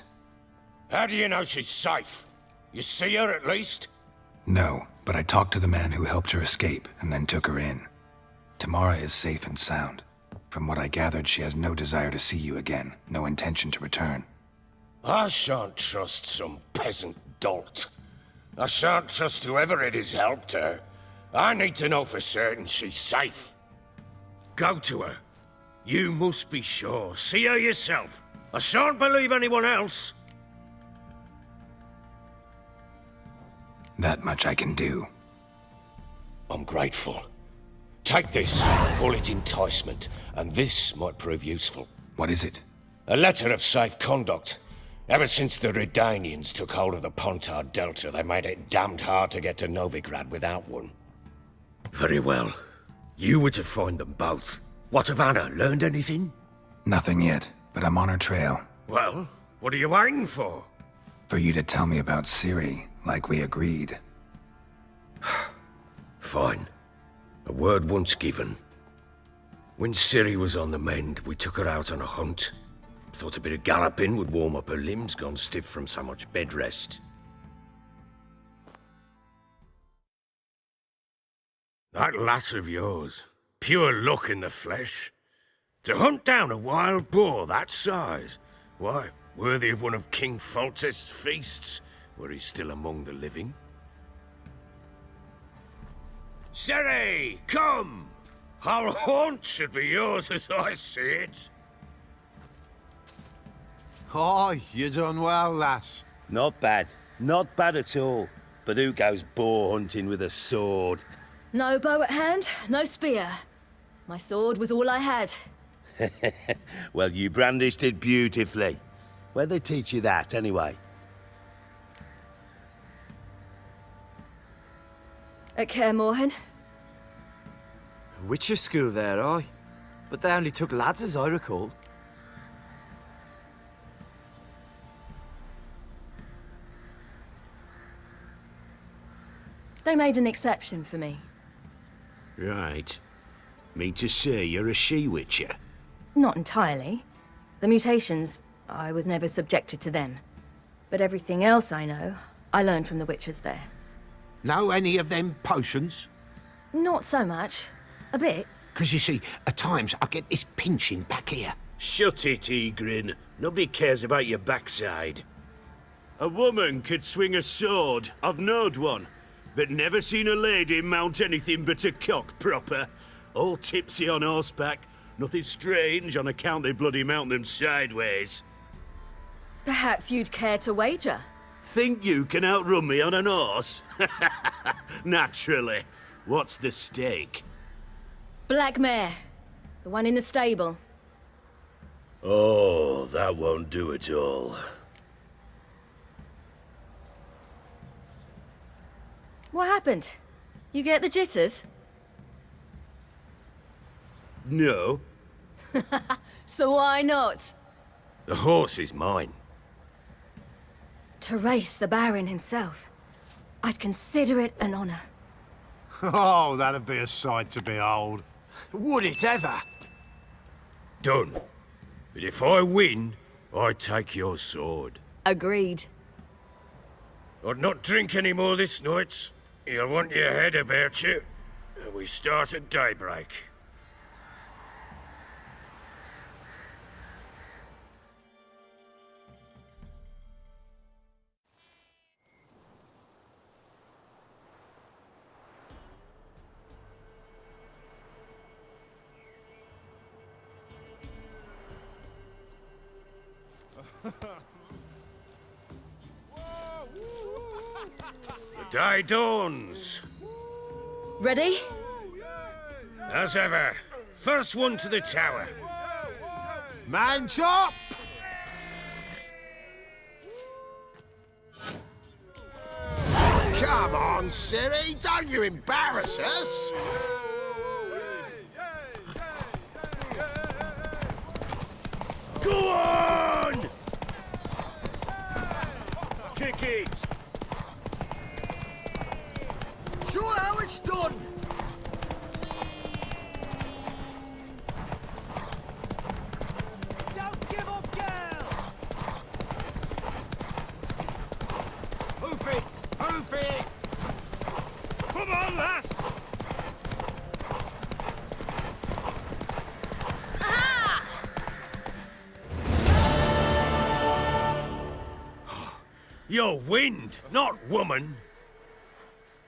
How do you know she's safe? You see her at least? No, but I talked to the man who helped her escape and then took her in. Tamara is safe and sound. From what I gathered, she has no desire to see you again, no intention to return. I shan't trust some peasant dolt. I shan't trust whoever it is helped her. I need to know for certain she's safe. Go to her. You must be sure. See her yourself. I shan't believe anyone else. That much I can do. I'm grateful. Take this, call it enticement, and this might prove useful. What is it? A letter of safe conduct. Ever since the Redanians took hold of the Pontard Delta, they made it damned hard to get to Novigrad without one. Very well. You were to find them both. What of Anna? Learned anything? Nothing yet, but I'm on her trail. Well, what are you waiting for? For you to tell me about Ciri, like we agreed. Fine. A word once given. When Ciri was on the mend, we took her out on a hunt. Thought a bit of galloping would warm up her limbs, gone stiff from so much bed rest. That lass of yours, pure luck in the flesh. To hunt down a wild boar that size, why, worthy of one of King Foltest's feasts, were he still among the living. Ciri, come! Our haunt should be yours as I see it. Oh, you done well, lass. Not bad. Not bad at all. But who goes boar hunting with a sword? No bow at hand, no spear. My sword was all I had. Well, you brandished it beautifully. Where'd they teach you that, anyway? At Kaer Morhen. Witcher school there, aye. But they only took lads, as I recall. They made an exception for me. Right. Mean to say you're a she-witcher? Not entirely. The mutations, I was never subjected to them. But everything else I know, I learned from the witches there. Know any of them potions? Not so much. A bit. 'Cause you see, at times I get this pinching back here. Shut it, Egrin. Nobody cares about your backside. A woman could swing a sword. I've knowed one. But never seen a lady mount anything but a cock proper. All tipsy on horseback. Nothing strange on account they bloody mount them sideways. Perhaps you'd care to wager? Think you can outrun me on an horse? Naturally. What's the stake? Black mare. The one in the stable. Oh, that won't do it all. What happened? You get the jitters? No. So why not? The horse is mine. To race the Baron himself. I'd consider it an honor. Oh, that'd be a sight to behold. Would it ever? Done. But if I win, I take your sword. Agreed. I'd not drink any more this night. You'll want your head about you. We start at daybreak. The day dawns. Ready? As ever. First one to the tower. Man chop! Come on, Ciri, don't you embarrass us! Go on! Kick it! Show how it's done! Don't give up, girl! Hoof it! Hoof it! Come on, lass! You're wind, not woman.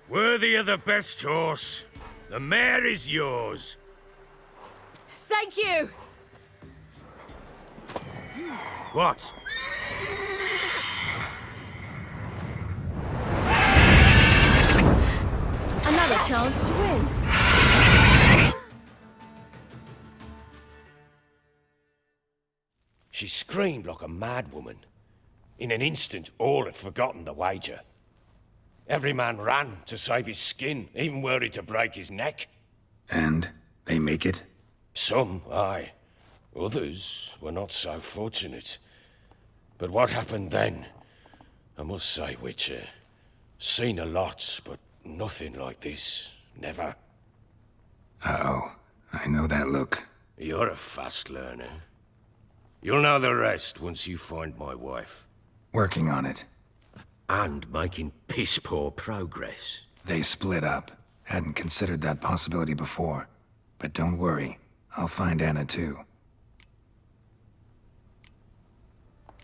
Worthy of the best horse. The mare is yours. Thank you! What? Another chance to win. She screamed like a mad woman. In an instant, all had forgotten the wager. Every man ran to save his skin, even worried to break his neck. And they make it? Some, aye. Others were not so fortunate. But what happened then? I must say, Witcher, seen a lot, but nothing like this. Never. Uh-oh. I know that look. You're a fast learner. You'll know the rest once you find my wife. Working on it. And making piss-poor progress. They split up. Hadn't considered that possibility before. But don't worry. I'll find Anna too.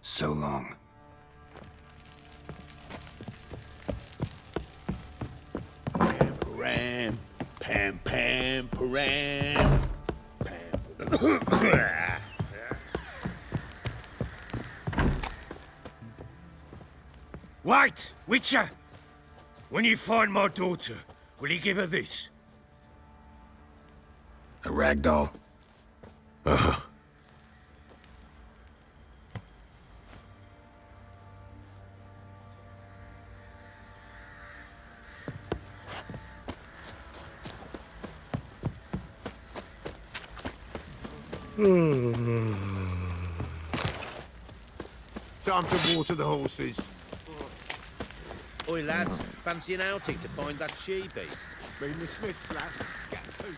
So long. Ram, pam, pam, param, pam. Wait, Witcher! When you find my daughter, will you give her this? A ragdoll? Uh-huh. Time to water the horses. Oi, lads, fancy an outing to find that she-beast? Been the Smiths, lads. Get two.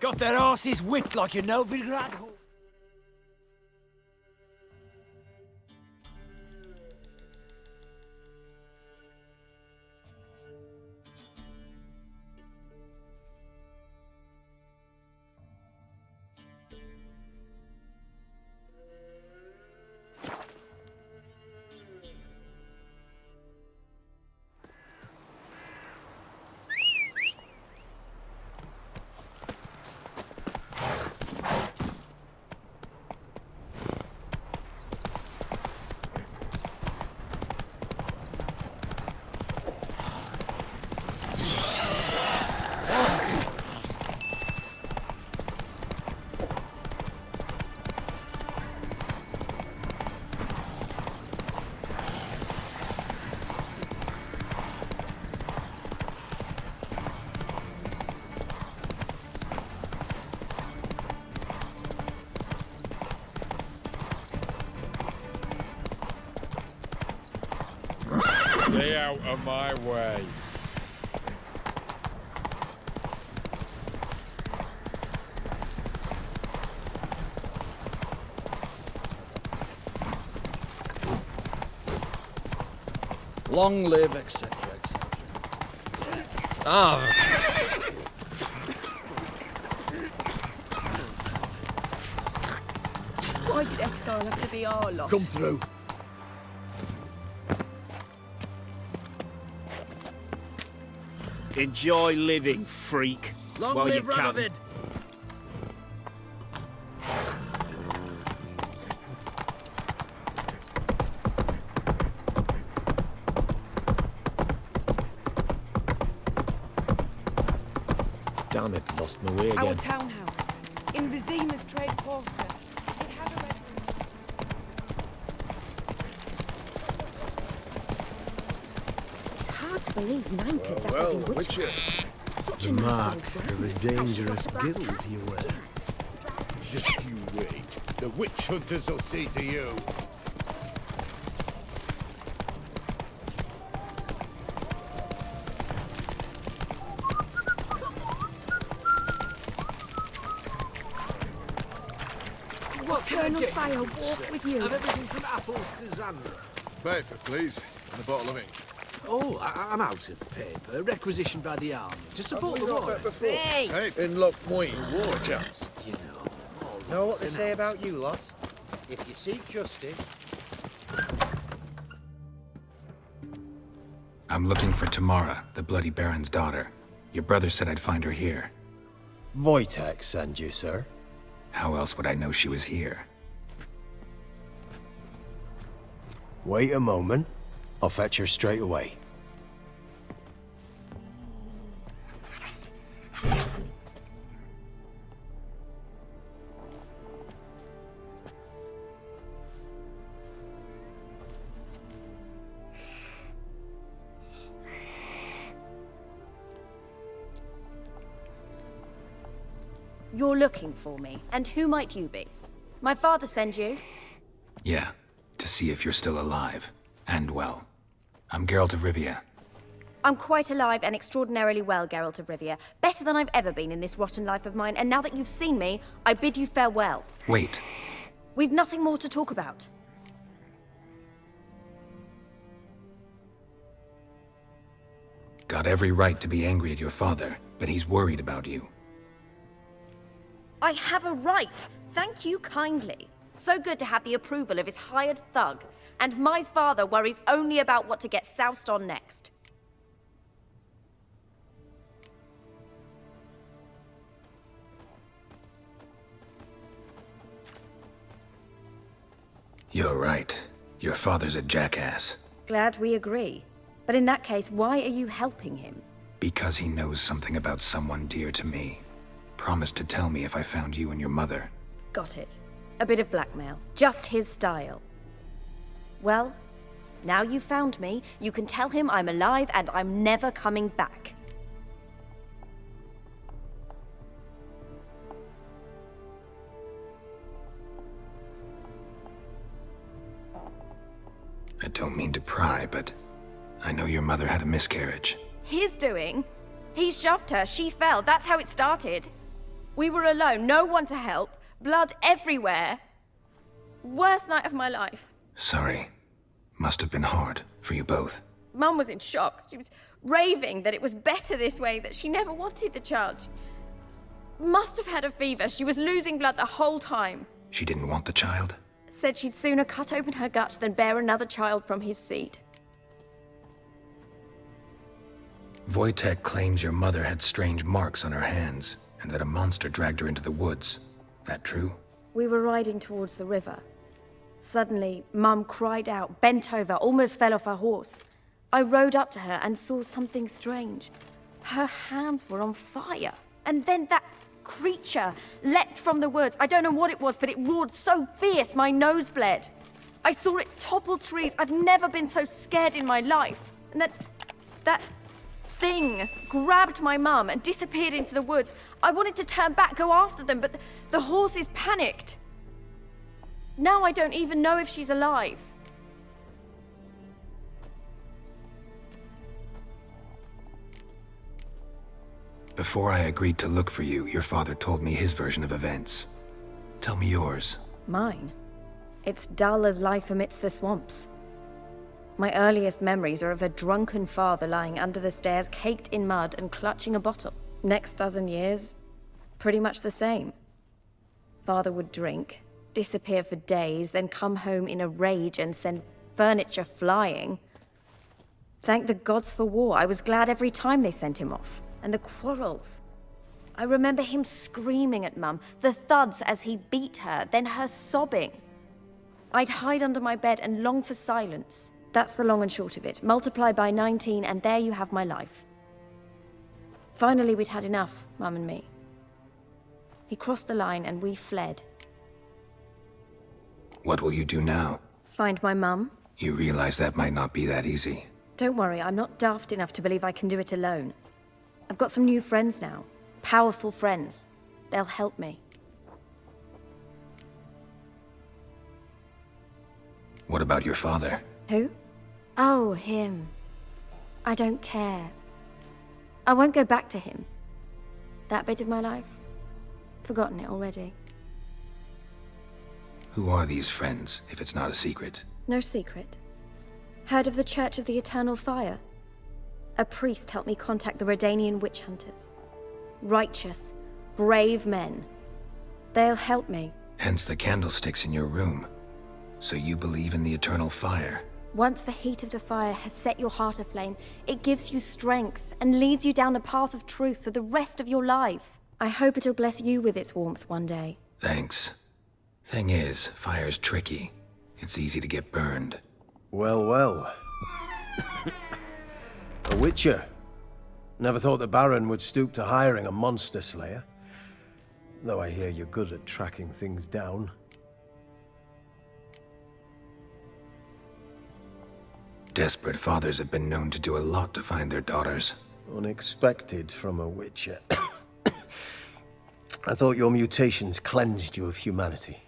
Got their asses whipped like a Novigrad horse. Stay out of my way. Long live, etc., etc. Ah. Why did exile have to be our lot? Come through. Enjoy living, freak. Long while live you can. Radovid! Damn it, lost my way Our again. townhouse in Vizima's trade quarter. It had a red It's hard to believe Nanka dabbled Well, in Witcher. Such The a nice mark little of a brand. dangerous guild you wear. Just you wait. The witch hunters will see to you. What can I Eternal get? fire walk with you. Of everything from apples to Xandra. Paper, please. And a bottle of ink. Oh, I'm out of paper, requisitioned by the army to support the war. Hey, in Lockmoy, war chance. You know. Know what they say about you lot? If you seek justice... I'm looking for Tamara, the Bloody Baron's daughter. Your brother said I'd find her here. Wojtek send you, sir. How else would I know she was here? Wait a moment. I'll fetch her straight away. You're looking for me, and who might you be? My father sent you? Yeah, to see if you're still alive. And well. I'm Geralt of Rivia. I'm quite alive and extraordinarily well, Geralt of Rivia. Better than I've ever been in this rotten life of mine, and now that you've seen me, I bid you farewell. Wait. We've nothing more to talk about. Got every right to be angry at your father, but he's worried about you. I have a right. Thank you kindly. So good to have the approval of his hired thug. And my father worries only about what to get soused on next. You're right. Your father's a jackass. Glad we agree. But But in that case, why are you helping him? Because he knows something about someone dear to me. Promised to tell me if I found you and your mother. Got it. A bit of blackmail. Just his style. Well, now you've found me, you can tell him I'm alive and I'm never coming back. I don't mean to pry, but I know your mother had a miscarriage. His doing? He shoved her, she fell, that's how it started. We were alone, no one to help, blood everywhere. Worst night of my life. Sorry. Must have been hard for you both. Mum was in shock. She was raving that it was better this way, that she never wanted the child. She must have had a fever. She was losing blood the whole time. She didn't want the child? Said she'd sooner cut open her gut than bear another child from his seed. Wojtek claims your mother had strange marks on her hands, and that a monster dragged her into the woods. That true? We were riding towards the river. Suddenly, Mum cried out, bent over, almost fell off her horse. I rode up to her and saw something strange. Her hands were on fire. And then that creature leapt from the woods. I don't know what it was, but it roared so fierce my nose bled. I saw it topple trees. I've never been so scared in my life. And that thing grabbed my mum and disappeared into the woods. I wanted to turn back, go after them, but the horses panicked. Now I don't even know if she's alive. Before I agreed to look for you, your father told me his version of events. Tell me yours. Mine? It's dull as life amidst the swamps. My earliest memories are of a drunken father lying under the stairs, caked in mud and clutching a bottle. Next dozen years, pretty much the same. Father would drink, disappear for days, then come home in a rage and send furniture flying. Thank the gods for war. I was glad every time they sent him off. And the quarrels. I remember him screaming at Mum, the thuds as he beat her, then her sobbing. I'd hide under my bed and long for silence. That's the long and short of it. Multiply by 19 and there you have my life. Finally, we'd had enough, Mum and me. He crossed the line and we fled. What will you do now? Find my mum. You realize that might not be that easy. Don't worry, I'm not daft enough to believe I can do it alone. I've got some new friends now. Powerful friends. They'll help me. What about your father? Who? Oh, him. I don't care. I won't go back to him. That bit of my life? Forgotten it already. Who are these friends, if it's not a secret? No secret. Heard of the Church of the Eternal Fire? A priest helped me contact the Redanian witch hunters. Righteous, brave men. They'll help me. Hence the candlesticks in your room. So you believe in the eternal fire? Once the heat of the fire has set your heart aflame, it gives you strength and leads you down the path of truth for the rest of your life. I hope it'll bless you with its warmth one day. Thanks. Thing is, fire's tricky. It's easy to get burned. Well, well. A witcher. Never thought the Baron would stoop to hiring a monster slayer. Though I hear you're good at tracking things down. Desperate fathers have been known to do a lot to find their daughters. Unexpected from a witcher. I thought your mutations cleansed you of humanity.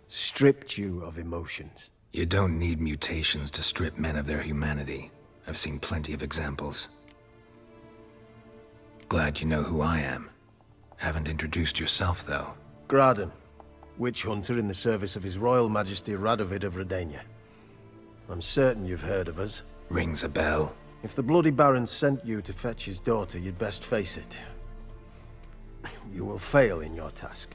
Stripped you of emotions. You don't need mutations to strip men of their humanity. I've seen plenty of examples. Glad you know who I am. Haven't introduced yourself, though. Graden, witch hunter in the service of His Royal Majesty Radovid of Redania. I'm certain you've heard of us. Rings a bell. If the Bloody Baron sent you to fetch his daughter, you'd best face it. You will fail in your task.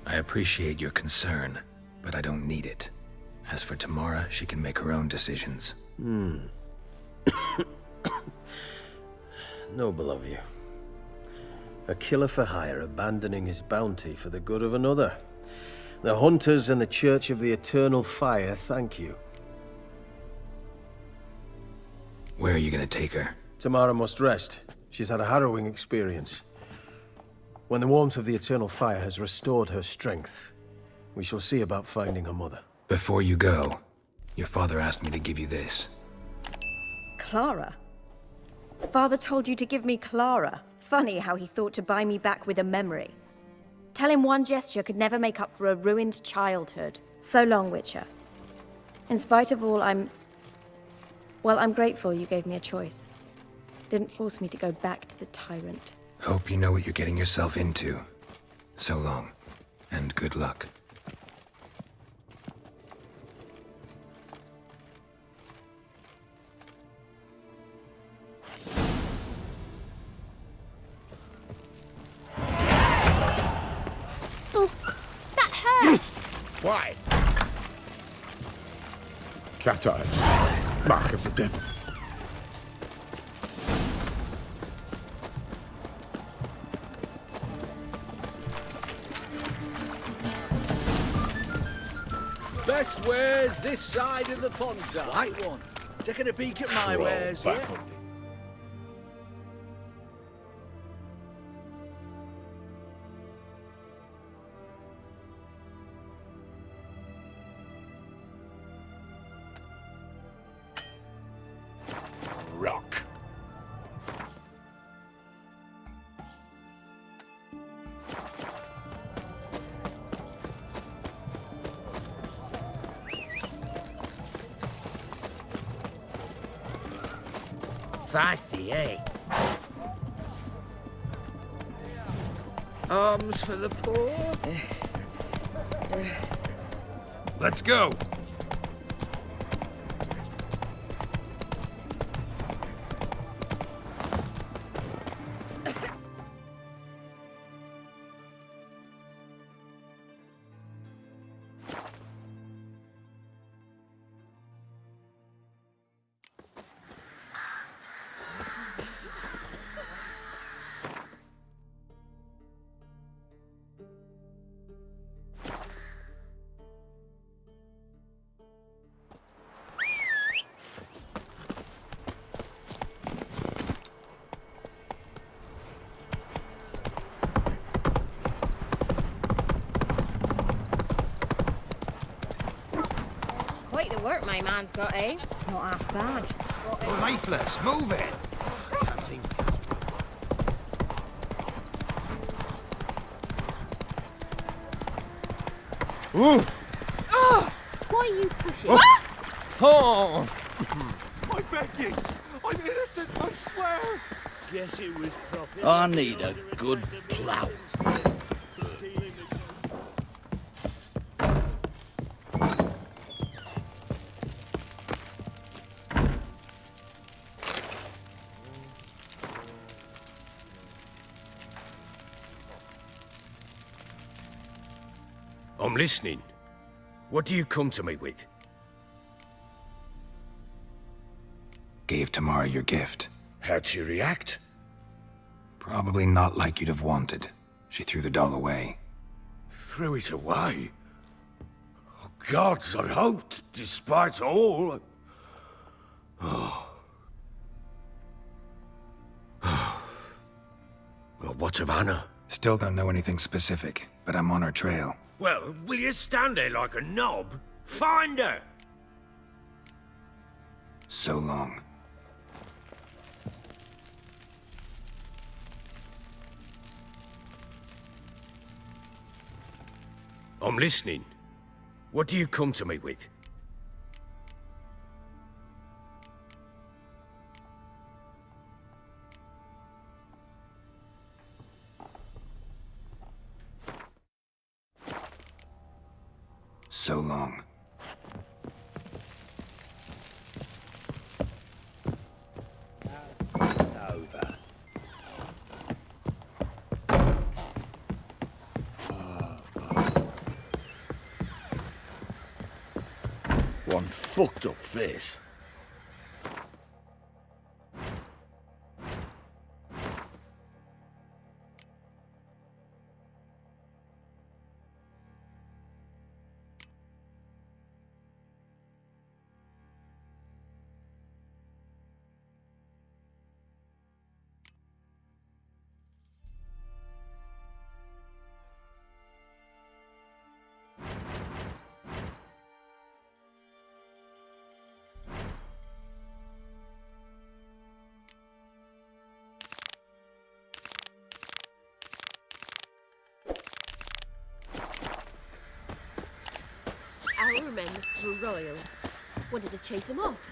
I appreciate your concern, but I don't need it. As for Tamara, she can make her own decisions. Noble of you. A killer for hire abandoning his bounty for the good of another. The Hunters and the Church of the Eternal Fire thank you. Where are you gonna take her? Tamara must rest. She's had a harrowing experience. When the warmth of the eternal fire has restored her strength, we shall see about finding her mother. Before you go, your father asked me to give you this. Clara? Father told you to give me Clara. Funny how he thought to buy me back with a memory. Tell him one gesture could never make up for a ruined childhood. So long, Witcher. In spite of all, I'm grateful you gave me a choice. Didn't force me to go back to the tyrant. Hope you know what you're getting yourself into. So long, and good luck. Oh, that hurts! Why? Cat eyes. Mark of the devil. Best wares this side of the Pontar. Right one. Taking a peek at my Troll wares, back yeah? on me. Rock. Feisty, eh? Alms for the poor. Let's go. Quite the work my man's got, eh? Not half bad. Oh, lifeless. Move it. Can't see. Ooh! Oh! Why are you pushing? Oh! I beg you. I'm innocent, I swear. Guess it was profit. I need a good plough. I'm listening. What do you come to me with? Gave Tamara your gift. How'd she react? Probably not like you'd have wanted. She threw the doll away. Threw it away? Oh, gods, I hoped, despite all. Oh. Well, what of Anna? Still don't know anything specific, but I'm on her trail. Well, will you stand there like a knob? Find her! So long. I'm listening. What do you come to me with? So long. Over. One fucked up face. men were royal. Wanted to chase them off.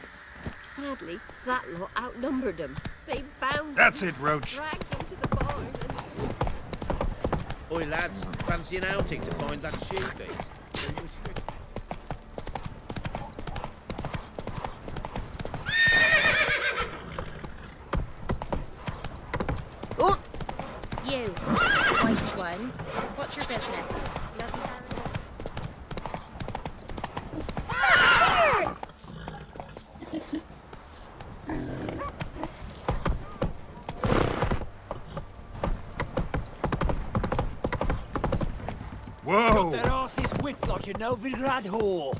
Sadly, that lot outnumbered them. They bound That's them, it, Roach. dragged them to the barn, and Oi, lads, fancy an outing to find that sheep-beast? Oh! You, white one. What's your business? Lovely Whoa! Got their asses whipped like a Novigrad whore.